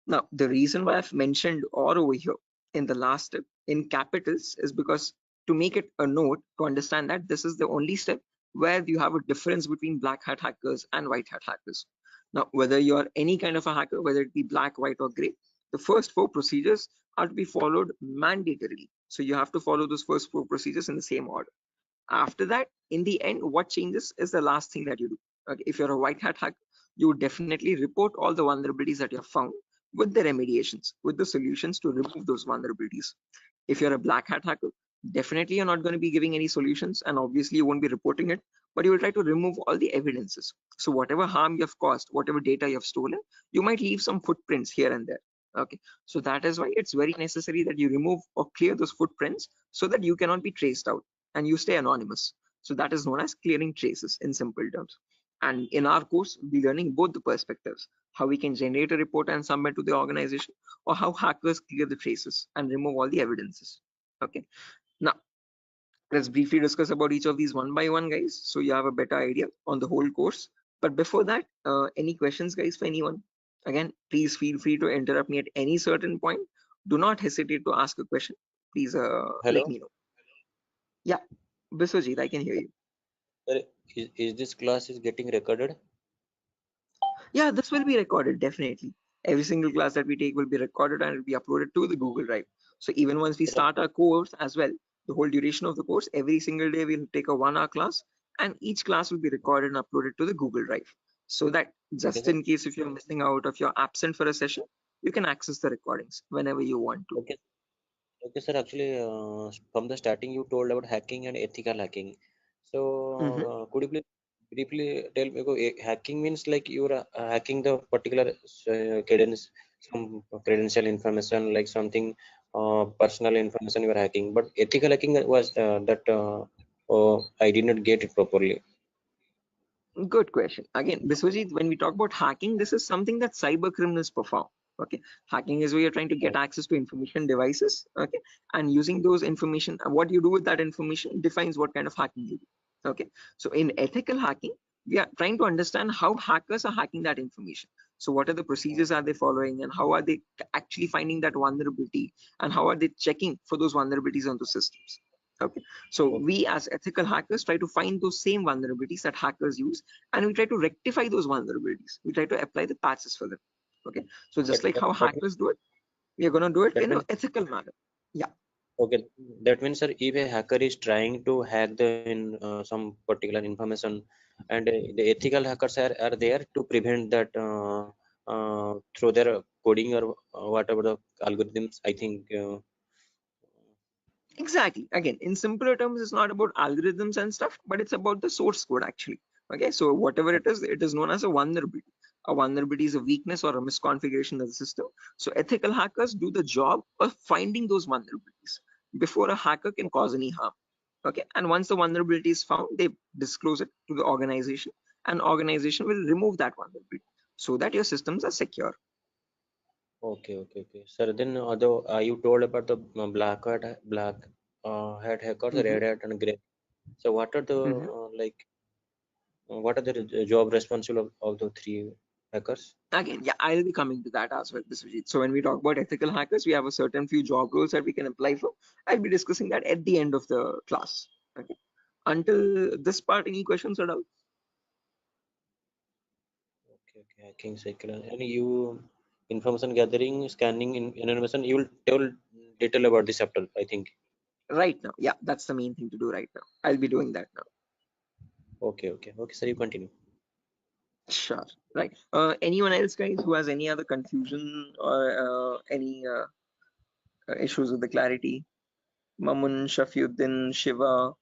Now, the reason why I've mentioned or over here in the last step in capitals is because to make it a note to understand that this is the only step where you have a difference between black hat hackers and white hat hackers. Now, whether you're any kind of a hacker, whether it be black, white, or gray, the first four procedures are to be followed mandatorily. So you have to follow those first four procedures in the same order. After that, in the end, what changes is the last thing that you do. Okay, if you're a white hat hacker, you would definitely report all the vulnerabilities that you have found with the remediations, with the solutions to remove those vulnerabilities. If you're a black hat hacker, definitely you're not going to be giving any solutions, and obviously you won't be reporting it, but you will try to remove all the evidences. So whatever harm you have caused, whatever data you have stolen, you might leave some footprints here and there. Okay, so that is why it's very necessary that you remove or clear those footprints so that you cannot be traced out and you stay anonymous. So that is known as clearing traces in simple terms. And in our course, we'll be learning both the perspectives, how we can generate a report and submit to the organization, or how hackers clear the traces and remove all the evidences. Okay. Now, let's briefly discuss about each of these one by one, guys, so you have a better idea on the whole course. But before that, any questions, guys, for anyone? Again, please feel free to interrupt me at any certain point. Do not hesitate to ask a question. Please Hello, let me know. Yeah, Biswajit, I can hear you. sir, is this class is getting recorded? Yeah, this will be recorded, definitely. Every single class that we take will be recorded and it will be uploaded to the Google Drive. So even once we start our course as well, the whole duration of the course, every single day we'll take a 1 hour class, and each class will be recorded and uploaded to the Google Drive. So that Okay, just sir. in case if you're missing out, if you're absent for a session, you can access the recordings whenever you want to. Okay, okay, sir. Actually, from the starting, you told about hacking and ethical hacking. So, Mhm. could you please briefly tell me? Hacking means like you're hacking the particular cadence, some credential information, like something personal information you are hacking. But ethical hacking was that. Oh, I did not get it properly. Good question. Again, Biswajit, when we talk about hacking, this is something that cyber criminals perform. Okay, hacking is where you're trying to get access to information devices. Okay, and using those information, what you do with that information defines what kind of hacking you do. Okay, so in ethical hacking, we are trying to understand how hackers are hacking that information. So what are the procedures are they following, and how are they actually finding that vulnerability, and how are they checking for those vulnerabilities on the systems? Okay, so we as ethical hackers try to find those same vulnerabilities that hackers use, and we try to rectify those vulnerabilities. We try to apply the patches for them. Okay, so just That, like that, how that, hackers do it, we are going to do it that in an means ethical manner. Yeah, okay. That means, sir, if a hacker is trying to hack some particular information, and the ethical hackers are there to prevent that through their coding or whatever the algorithms. I think. exactly. Again, in simpler terms, it's not about algorithms and stuff, but it's about the source code actually. Okay, so whatever it is known as a vulnerability. A vulnerability is a weakness or a misconfiguration of the system. So ethical hackers do the job of finding those vulnerabilities before a hacker can cause any harm. Okay, and once the vulnerability is found, they disclose it to the organization, and organization will remove that vulnerability so that your systems are secure. Okay. Sir, then although you told about the black hat hackers, Mhm, red hat, and gray. So what are the mhm. what are the job responsible of the three hackers? Again, yeah, I'll be coming to that as well, Biswajit. So when we talk about ethical hackers, we have a certain few job roles that we can apply for. I'll be discussing that at the end of the class. Okay. Until this part, any questions or doubts? Okay, hacking cycle. And you information gathering, scanning, information. You will tell detail about this chapter, I think. Right now, yeah, that's the main thing to do right now. I'll be doing that now. Okay. Sir, you continue. Sure. Right. Anyone else, guys, who has any other confusion or any issues with the clarity? Mamun, Shafiuddin, Shiva.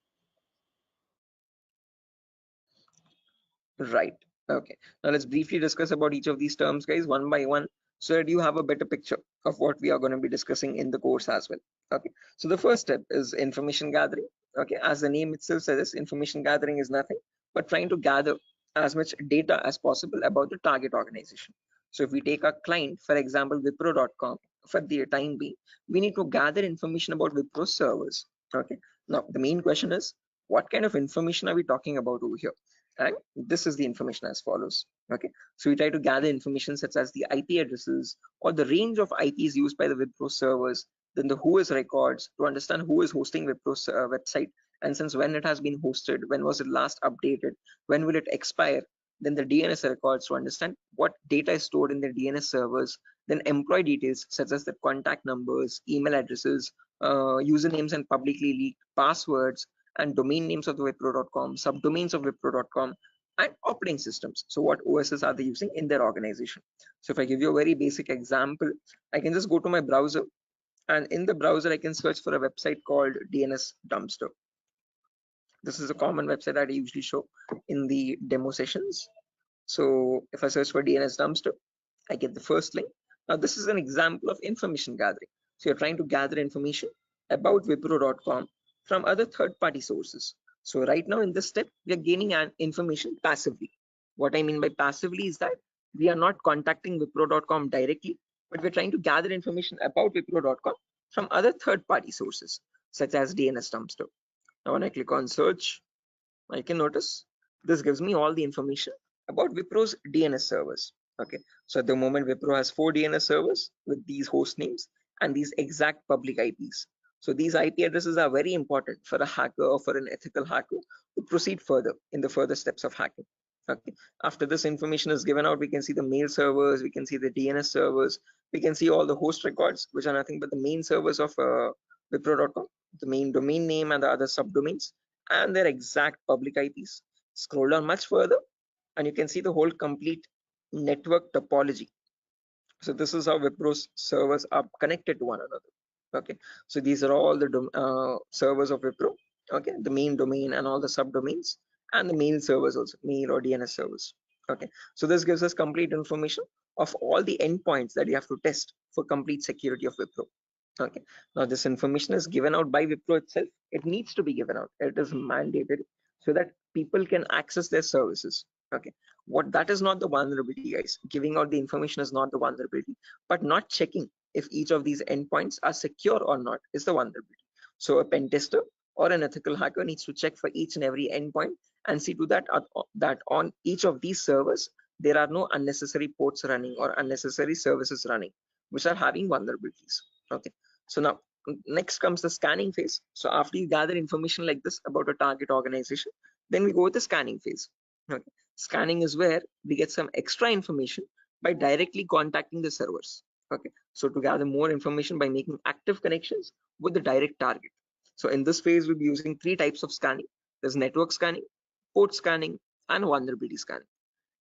Right. Okay. Now let's briefly discuss about each of these terms, guys, one by one, so that you have a better picture of what we are going to be discussing in the course as well. Okay. So the first step is information gathering. Okay. As the name itself says, information gathering is nothing but trying to gather as much data as possible about the target organization. So if we take a client, for example, Wipro.com, for the time being, we need to gather information about Wipro servers. Okay. Now the main question is, what kind of information are we talking about over here? And this is the information as follows. Okay, so we try to gather information such as the IP addresses or the range of IPs used by the Wipro servers, then the who is records to understand who is hosting Wipro's website, and since when it has been hosted, when was it last updated, when will it expire, then the DNS records to understand what data is stored in the DNS servers, then employee details such as the contact numbers, email addresses, usernames and publicly leaked passwords, and domain names of the Wipro.com, subdomains of Wipro.com, and operating systems. So what OSs are they using in their organization? So if I give you a very basic example, I can just go to my browser, and in the browser I can search for a website called DNS Dumpster. This is a common website that I usually show in the demo sessions. So if I search for DNS Dumpster, I get the first link. Now this is an example of information gathering. So you're trying to gather information about Wipro.com from other third-party sources. So right now in this step, we are gaining information passively. What I mean by passively is that we are not contacting Wipro.com directly, but we're trying to gather information about Wipro.com from other third-party sources, such as DNS Dumpster. Now when I click on search, I can notice this gives me all the information about Wipro's DNS servers. Okay, so at the moment Wipro has 4 DNS servers with these host names and these exact public IPs. So these IP addresses are very important for a hacker or for an ethical hacker to proceed further in the further steps of hacking. Okay, after this information is given out, we can see the mail servers, we can see the DNS servers, we can see all the host records, which are nothing but the main servers of Wipro.com, the main domain name and the other subdomains, and their exact public IPs. Scroll down much further and you can see the whole complete network topology. So this is how Wipro's servers are connected to one another. Okay, so these are all the servers of Wipro. Okay, the main domain and all the subdomains, and the mail servers also, mail or DNS servers. Okay, so this gives us complete information of all the endpoints that you have to test for complete security of Wipro. Okay, now this information is given out by Wipro itself. It needs to be given out. It is mandated so that people can access their services. Okay, what that is not the vulnerability, guys. Giving out the information is not the vulnerability, but not checking if each of these endpoints are secure or not is the vulnerability. So a pen tester or an ethical hacker needs to check for each and every endpoint and see to that that on each of these servers there are no unnecessary ports running or unnecessary services running which are having vulnerabilities. Okay, so now next comes the scanning phase. So after you gather information like this about a target organization, then we go with the scanning phase. Okay, scanning is where we get some extra information by directly contacting the servers. Okay, so to gather more information by making active connections with the direct target. So in this phase we'll be using 3 types of scanning. There's network scanning, port scanning, and vulnerability scanning.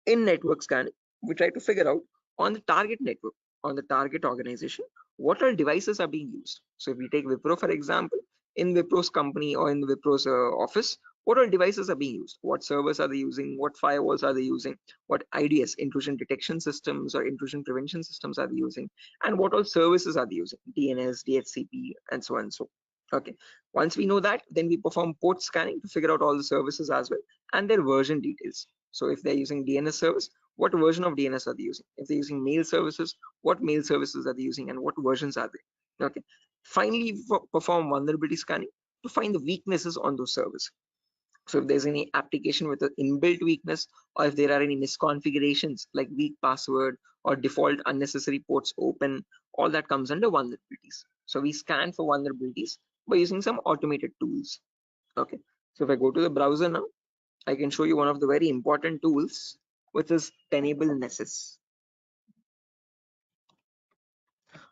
In network scanning, we try to figure out on the target network, on the target organization, what all devices are being used. So if we take Wipro for example, in Wipro's company or in Wipro's office, what all devices are being used, what servers are they using, what firewalls are they using, what IDS, intrusion detection systems or intrusion prevention systems are they using, and what all services are they using, DNS, DHCP, and so on and so. Okay, once we know that, then we perform port scanning to figure out all the services as well and their version details. So if they're using DNS service, what version of DNS are they using? If they're using mail services, what mail services are they using and what versions are they? Okay, finally perform vulnerability scanning to find the weaknesses on those servers. So if there's any application with an inbuilt weakness, or if there are any misconfigurations like weak password or default unnecessary ports open, all that comes under vulnerabilities. So we scan for vulnerabilities by using some automated tools. Okay, so if I go to the browser now, I can show you one of the very important tools, which is Tenable Nessus.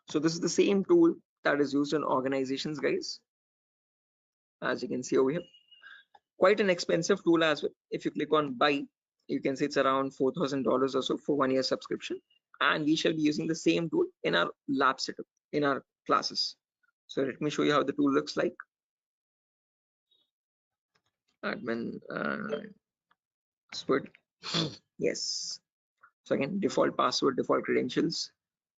So this is the same tool that is used in organizations, guys. As you can see over here, quite an expensive tool as well. If you click on buy, You can say it's around $4,000 or so for 1 year subscription, and we shall be using the same tool in our lab setup in our classes. So let me show you how the tool looks like. Admin password. Yes. So again, default password, default credentials,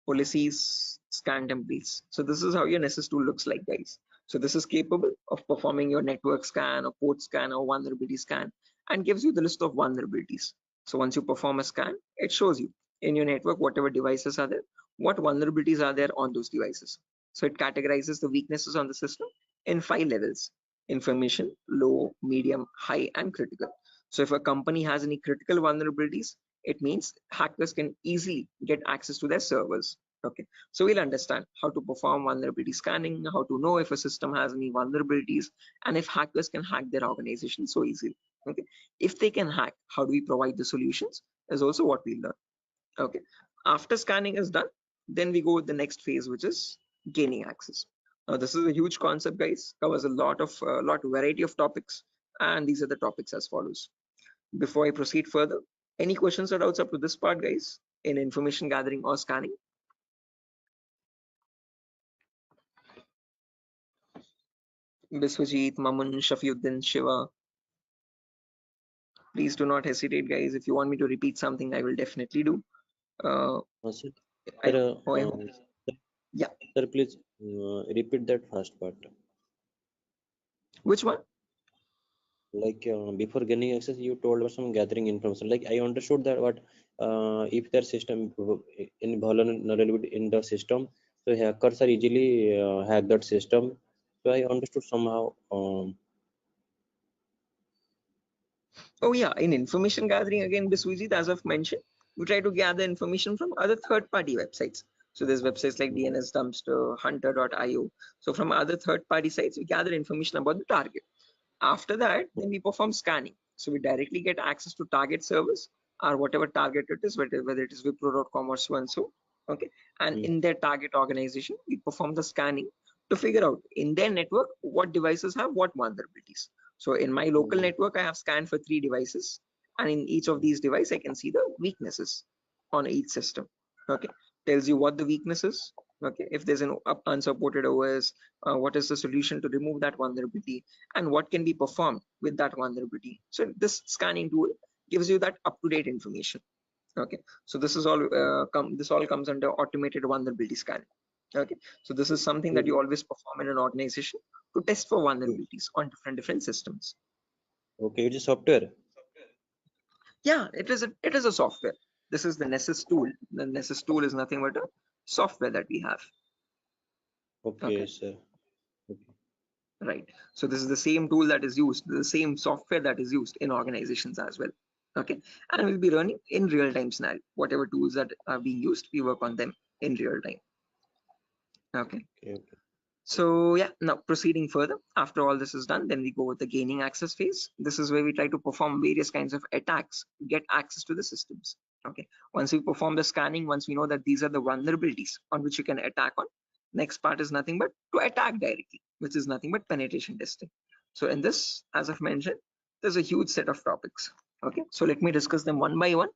policies, scan templates. So this is how your Nessus tool looks like, guys. So this is capable of performing your network scan or port scan or vulnerability scan, and gives you the list of vulnerabilities. So once you perform a scan, it shows you in your network whatever devices are there, what vulnerabilities are there on those devices. So it categorizes the weaknesses on the system in 5 levels: information, low, medium, high, and critical. So if a company has any critical vulnerabilities, it means hackers can easily get access to their servers. Okay, so we'll understand how to perform vulnerability scanning, how to know if a system has any vulnerabilities, and if hackers can hack their organization so easily. Okay, if they can hack, how do we provide the solutions is also what we learn. Okay, after scanning is done, then we go with the next phase, which is gaining access. Now this is a huge concept, guys, covers a lot of variety of topics, and these are the topics as follows. Before I proceed further, any questions or doubts up to this part, guys, in information gathering or scanning? Biswajit, Mamun, Shafiuddin, Shiva, please do not hesitate, guys. If you want me to repeat something, I will definitely do. Sir, I sir, hope, yeah. sir, please repeat that first part. Which one? Like before gaining access, you told us some gathering information. Like I understood that what if their system in vulnerability in the system, so hackers are easily hack that system. So I understood somehow. Oh yeah, in information gathering, again, Biswajit, as I've mentioned, we try to gather information from other third-party websites. So there's websites like DNS Dumpster, Hunter.io. So from other third-party sites, we gather information about the target. After that, then we perform scanning. So we directly get access to target servers or whatever target it is, whether it is Wipro.com or so and so. Okay. And in their target organization, we perform the scanning to figure out in their network what devices have what vulnerabilities. So in my local network, I have scanned for 3 devices, and in each of these devices, I can see the weaknesses on each system. Okay. Tells you what the weakness is. Okay. If there's an unsupported OS, what is the solution to remove that vulnerability, and what can be performed with that vulnerability. So this scanning tool gives you that up-to-date information. Okay, so this is all this all comes under automated vulnerability scanning. Okay, so this is something that you always perform in an organization to test for vulnerabilities on different systems. Okay, it is software. Yeah, it is a software. This is the Nessus tool. The Nessus tool is nothing but a software that we have. Okay, sir. Okay. Right. So this is the same tool that is used, the same software that is used in organizations as well. Okay. And we'll be running in real-time scenario. Whatever tools that are being used, we work on them in real time. Okay. Okay. So yeah, now proceeding further, after all this is done, then we go with the gaining access phase. This is where we try to perform various kinds of attacks to get access to the systems. Okay. Once we perform the scanning, once we know that these are the vulnerabilities on which you can attack on, next part is nothing but to attack directly, which is nothing but penetration testing. So in this, as I've mentioned, there's a huge set of topics. Okay. So let me discuss them one by one.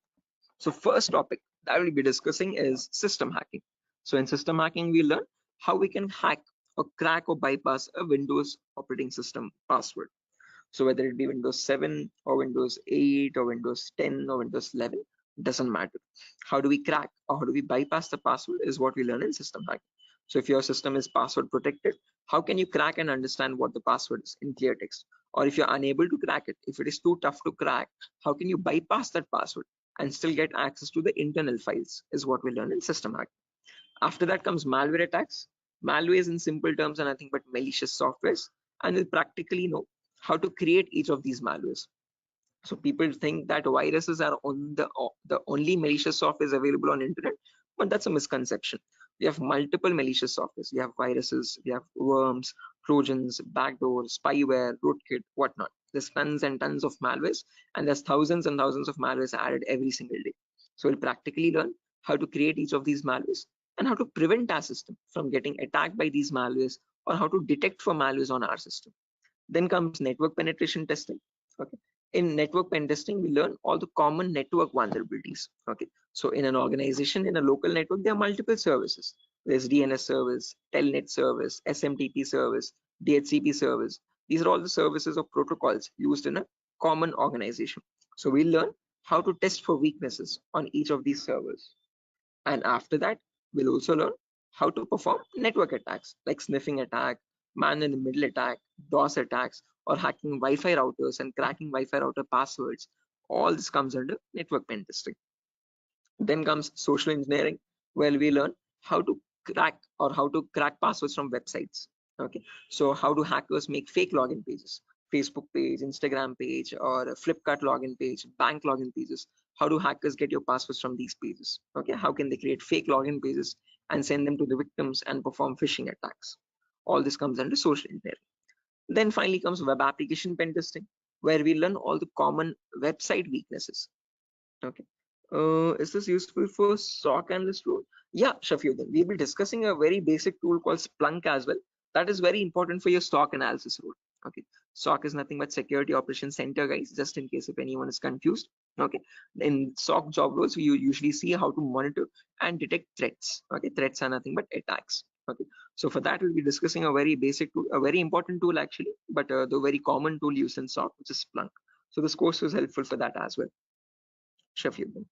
So first topic that we'll be discussing is system hacking. So in system hacking, we learn how we can hack or crack or bypass a Windows operating system password. So whether it be Windows 7 or Windows 8 or Windows 10 or Windows 11, doesn't matter. How do we crack or how do we bypass the password is what we learn in system hacking. So if your system is password protected, how can you crack and understand what the password is in clear text? Or if you're unable to crack it, if it is too tough to crack, how can you bypass that password and still get access to the internal files is what we learn in system hacking. After that comes malware attacks. Malwares in simple terms are nothing but malicious softwares, and we'll practically know how to create each of these malwares. So people think that viruses are on the only malicious software is available on internet, but that's a misconception. We have multiple malicious softwares. We have viruses, we have worms, trojans, backdoors, spyware, rootkit, whatnot. There's tons and tons of malwares, and there's thousands and thousands of malwares added every single day. So we'll practically learn how to create each of these malwares and how to prevent our system from getting attacked by these malwares, or how to detect for malwares on our system. Then comes network penetration testing. Okay. in network pen testing, we learn all the common network vulnerabilities. Okay, so in an organization, in a local network, there are multiple services. There's DNS service, Telnet service, SMTP service, DHCP service. These are all the services or protocols used in a common organization. So we learn how to test for weaknesses on each of these servers. And after that, we'll also learn how to perform network attacks like sniffing attack, man in the middle attack, DOS attacks, or hacking Wi-Fi routers and cracking Wi-Fi router passwords. All this comes under network pen testing. Then comes social engineering, where we learn how to crack passwords from websites. Okay, so how do hackers make fake login pages, Facebook page, Instagram page, or a Flipkart login page, bank login pages? How do hackers get your passwords from these pages? Okay, how can they create fake login pages and send them to the victims and perform phishing attacks? All this comes under social engineering. Then finally comes web application pen testing, where we learn all the common website weaknesses. Okay. Is this useful for SOC analyst role? Yeah, Shafiuddin. We'll be discussing a very basic tool called Splunk as well. That is very important for your SOC analysis role. Okay. SOC is nothing but Security Operations Center, guys, just in case if anyone is confused. Okay. In SOC job roles, we usually see how to monitor and detect threats. Okay. Threats are nothing but attacks. Okay. So for that, we'll be discussing a very basic tool, a very important tool actually, but the very common tool used in SOC, which is Splunk. So this course was helpful for that as well. Shafiuddin.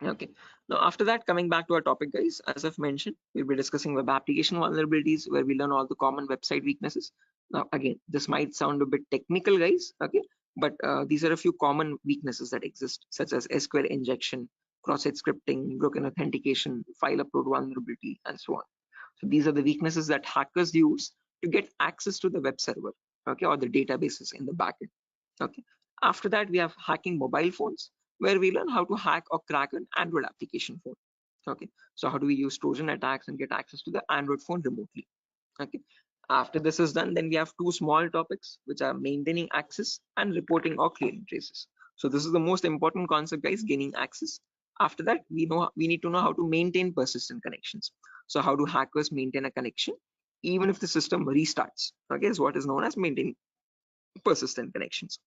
Okay, now after that, coming back to our topic, guys, as I've mentioned, we'll be discussing web application vulnerabilities, where we learn all the common website weaknesses. Now again, this might sound a bit technical, guys, okay, but these are a few common weaknesses that exist, such as SQL injection, cross-site scripting, broken authentication, file upload vulnerability, and so on. So these are the weaknesses that hackers use to get access to the web server, okay, or the databases in the backend. Okay, after that, we have hacking mobile phones, where we learn how to hack or crack an Android application phone. Okay, so how do we use Trojan attacks and get access to the Android phone remotely? Okay, after this is done, then we have two small topics, which are maintaining access and reporting or clearing traces. So this is the most important concept, guys, gaining access. After that, we need to know how to maintain persistent connections. So how do hackers maintain a connection even if the system restarts? Okay, is what is known as maintaining persistent connections.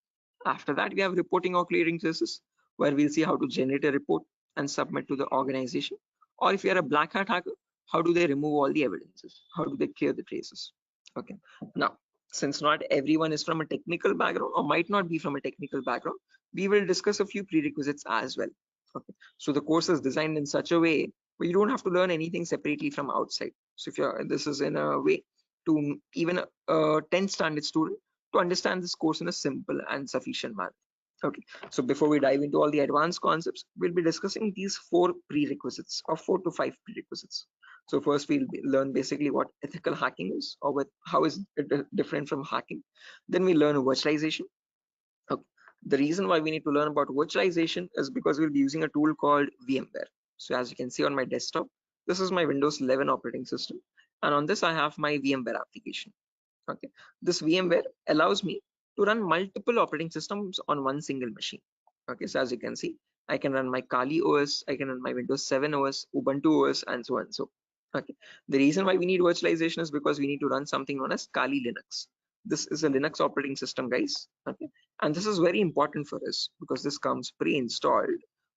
After that, we have reporting or clearing traces, where we'll see how to generate a report and submit to the organization. Or if you're a black hat hacker, how do they remove all the evidences? How do they clear the traces? Okay. Now, since not everyone is from a technical background or might not be from a technical background, we will discuss a few prerequisites as well. Okay. So the course is designed in such a way where you don't have to learn anything separately from outside. So if this is in a way to even a 10th standard student to understand this course in a simple and sufficient manner. Okay, so before we dive into all the advanced concepts, we'll be discussing these 4 prerequisites or 4 to 5 prerequisites. So first we'll learn basically what ethical hacking is, or how is it different from hacking. Then we learn virtualization. Okay. The reason why we need to learn about virtualization is because we'll be using a tool called VMware. So as you can see on my desktop, this is my Windows 11 operating system, and on this I have my VMware application. Okay, this VMware allows me to run multiple operating systems on one single machine. Okay, so as you can see, I can run my Kali OS, I can run my Windows 7 OS, Ubuntu OS, and so on. So, okay, the reason why we need virtualization is because we need to run something known as Kali Linux. This is a Linux operating system, guys. Okay, and this is very important for us because this comes pre-installed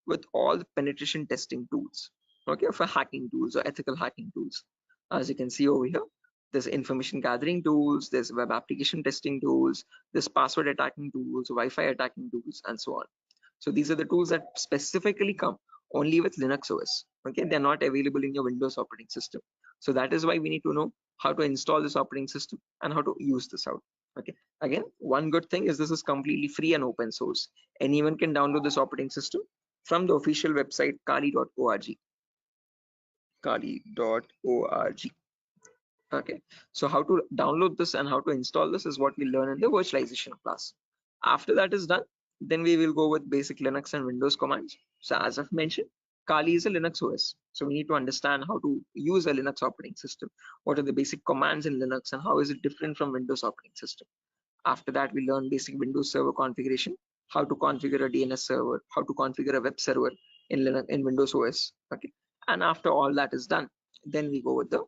with all the penetration testing tools. Okay, for hacking tools or ethical hacking tools. As you can see over here, there's information gathering tools, there's web application testing tools, there's password attacking tools, Wi-Fi attacking tools, and so on. So these are the tools that specifically come only with Linux OS. Okay, they're not available in your Windows operating system. So that is why we need to know how to install this operating system and how to use this out. Okay, again, one good thing is this is completely free and open source. Anyone can download this operating system from the official website kali.org. Kali.org. Okay, so how to download this and how to install this is what we learn in the virtualization class. After that is done, then we will go with basic Linux and Windows commands. So as I've mentioned, Kali is a Linux OS. So we need to understand how to use a Linux operating system. What are the basic commands in Linux and how is it different from Windows operating system? After that, we learn basic Windows server configuration, how to configure a DNS server, how to configure a web server in Linux, in Windows OS. Okay, and after all that is done, then we go with the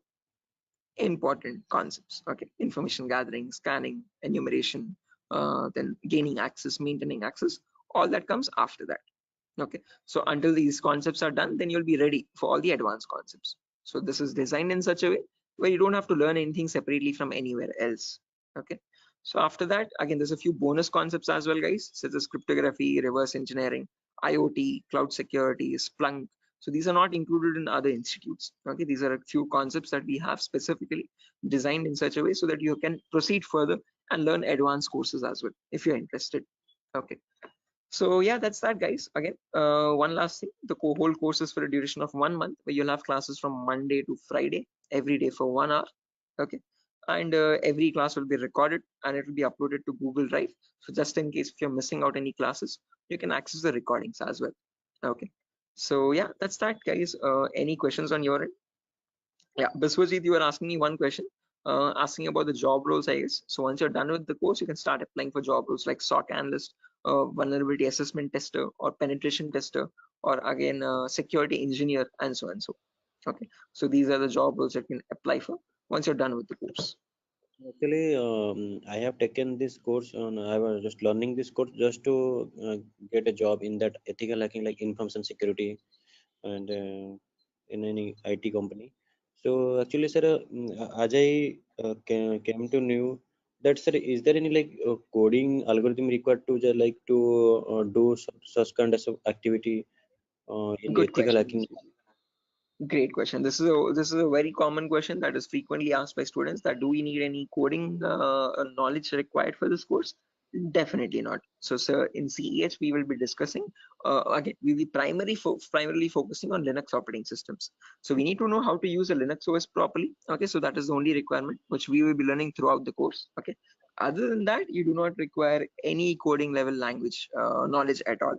important concepts. Okay, information gathering, scanning, enumeration, then gaining access, maintaining access, all that comes after that. Okay, so until these concepts are done, then you'll be ready for all the advanced concepts. So this is designed in such a way where you don't have to learn anything separately from anywhere else. Okay, so after that, again, there's a few bonus concepts as well, guys, such as cryptography, reverse engineering, IoT, cloud security, Splunk. So these are not included in other institutes. Okay, these are a few concepts that we have specifically designed in such a way so that you can proceed further and learn advanced courses as well if you're interested. Okay, so yeah, that's that, guys. Again, one last thing, the whole course is for a duration of 1 month, where you'll have classes from Monday to Friday every day for 1 hour. Okay, and every class will be recorded and it will be uploaded to Google Drive. So just in case if you're missing out any classes, you can access the recordings as well. Okay, so yeah, that's that, guys. Any questions on your end? Yeah, Biswajit, you were asking me one question, asking about the job roles, I guess. So once you're done with the course, you can start applying for job roles like SOC analyst, vulnerability assessment tester, or penetration tester, or again, security engineer, and so and so. Okay, so these are the job roles that you can apply for once you're done with the course. Actually, I have taken this course and I was just learning this course just to get a job in that ethical hacking, like information security and in any IT company. So actually, sir, as I came to know that, sir, is there any like coding algorithm required to just like to do such kind of activity in Good ethical question. hacking? Great question. This is a very common question that is frequently asked by students, that do we need any coding knowledge required for this course? Definitely not. So, sir, in CEH we will be discussing again. We will be primarily focusing on Linux operating systems. So we need to know how to use a Linux OS properly. Okay, so that is the only requirement which we will be learning throughout the course. Okay. Other than that, you do not require any coding level language knowledge at all.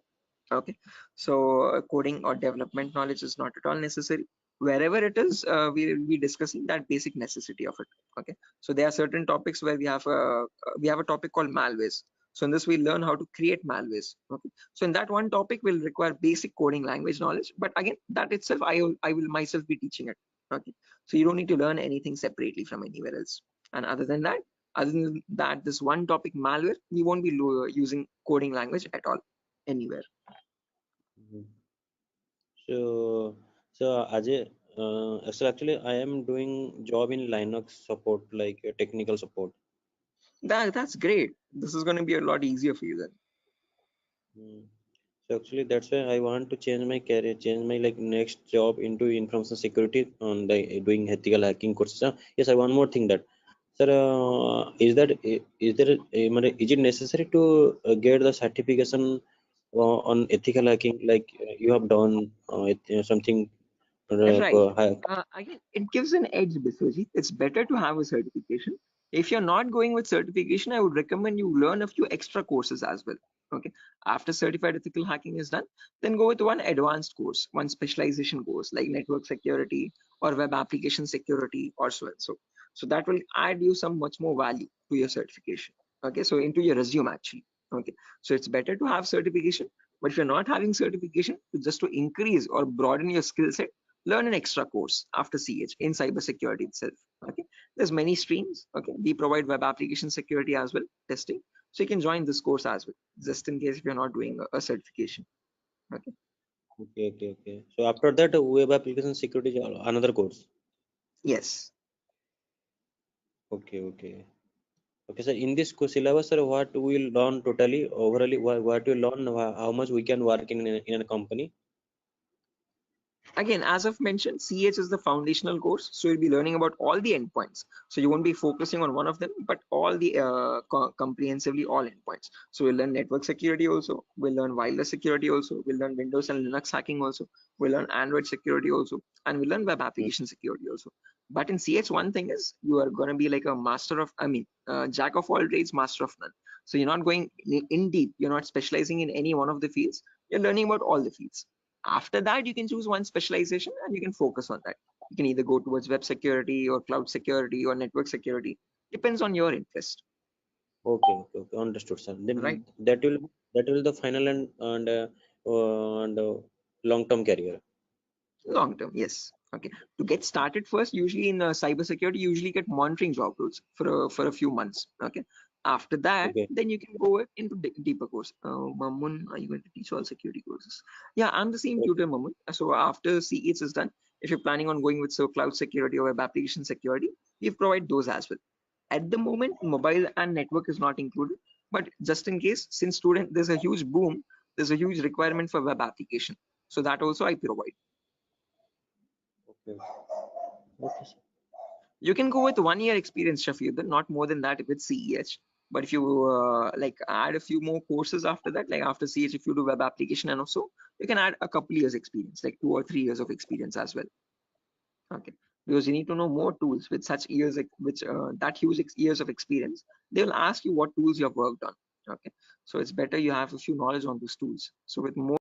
Okay, so coding or development knowledge is not at all necessary. Wherever it is, we will be discussing that basic necessity of it. Okay, so there are certain topics where we have a topic called malwares. So in this we learn how to create malwares. Okay, so in that one topic will require basic coding language knowledge, but again, that itself I will myself be teaching it. Okay, so you don't need to learn anything separately from anywhere else. And other than that, this one topic malware, we won't be using coding language at all anywhere. Mhm. So, Ajay, so actually, I am doing job in Linux support, like technical support. That's great. This is going to be a lot easier for you then. Mm. So actually, that's why I want to change my career, change my like next job into information security on the doing ethical hacking courses. Yes, I one more thing that, sir, is it necessary to get the certification on ethical hacking, like you have done something Right. Again, it gives an edge, Biswajit. It's better to have a certification. If you're not going with certification, I would recommend you learn a few extra courses as well. Okay. After certified ethical hacking is done, then go with one advanced course, one specialization course like network security or web application security or so and so. So that will add you some much more value to your certification. Okay. So into your resume actually. Okay. So it's better to have certification, but if you're not having certification, just to increase or broaden your skill set, learn an extra course after CH in cybersecurity itself. Okay, there's many streams. Okay, we provide web application security as well, testing. So you can join this course as well, just in case if you're not doing a certification. Okay. okay. So after that, web application security is another course. Yes. Okay. Okay, sir. In this syllabus, sir, what we will learn totally overall, what we learn, how much we can work in a company. Again, as I've mentioned, CH is the foundational course, so you'll be learning about all the endpoints. So you won't be focusing on one of them, but all the comprehensively all endpoints. So we'll learn network security also, we'll learn wireless security also, we'll learn Windows and Linux hacking also, we'll learn Android security also, and we'll learn web application security also. But in CH, one thing is you are going to be like a jack of all trades, master of none. So you're not going in deep, you're not specializing in any one of the fields, you're learning about all the fields. After that, you can choose one specialization and you can focus on that. You can either go towards web security or cloud security or network security. Depends on your interest. Okay. Understood, sir. Right. Then that will the final and long-term career. Long term, yes. Okay. To get started first, usually in cybersecurity, you usually get monitoring job roles for a few months. Okay. After that, Okay. then you can go into deeper course. Mamun, are you going to teach all security courses? Yeah, I'm the same tutor, Mamun. So after CEs is done, if you're planning on going with cloud security or web application security, we provide those as well. At the moment, mobile and network is not included, but just in case, since there's a huge boom, there's a huge requirement for web application. So that also I provide. Okay. Okay, sir. You can go with 1 year experience, Shafiq, not more than that with CEH. But if you like add a few more courses after that, like after CH, if you do web application and also, you can add a couple years experience, like 2 or 3 years of experience as well. Okay, because you need to know more tools with such years, that huge years of experience. They will ask you what tools you have worked on. Okay, so it's better you have a few knowledge on those tools. So with more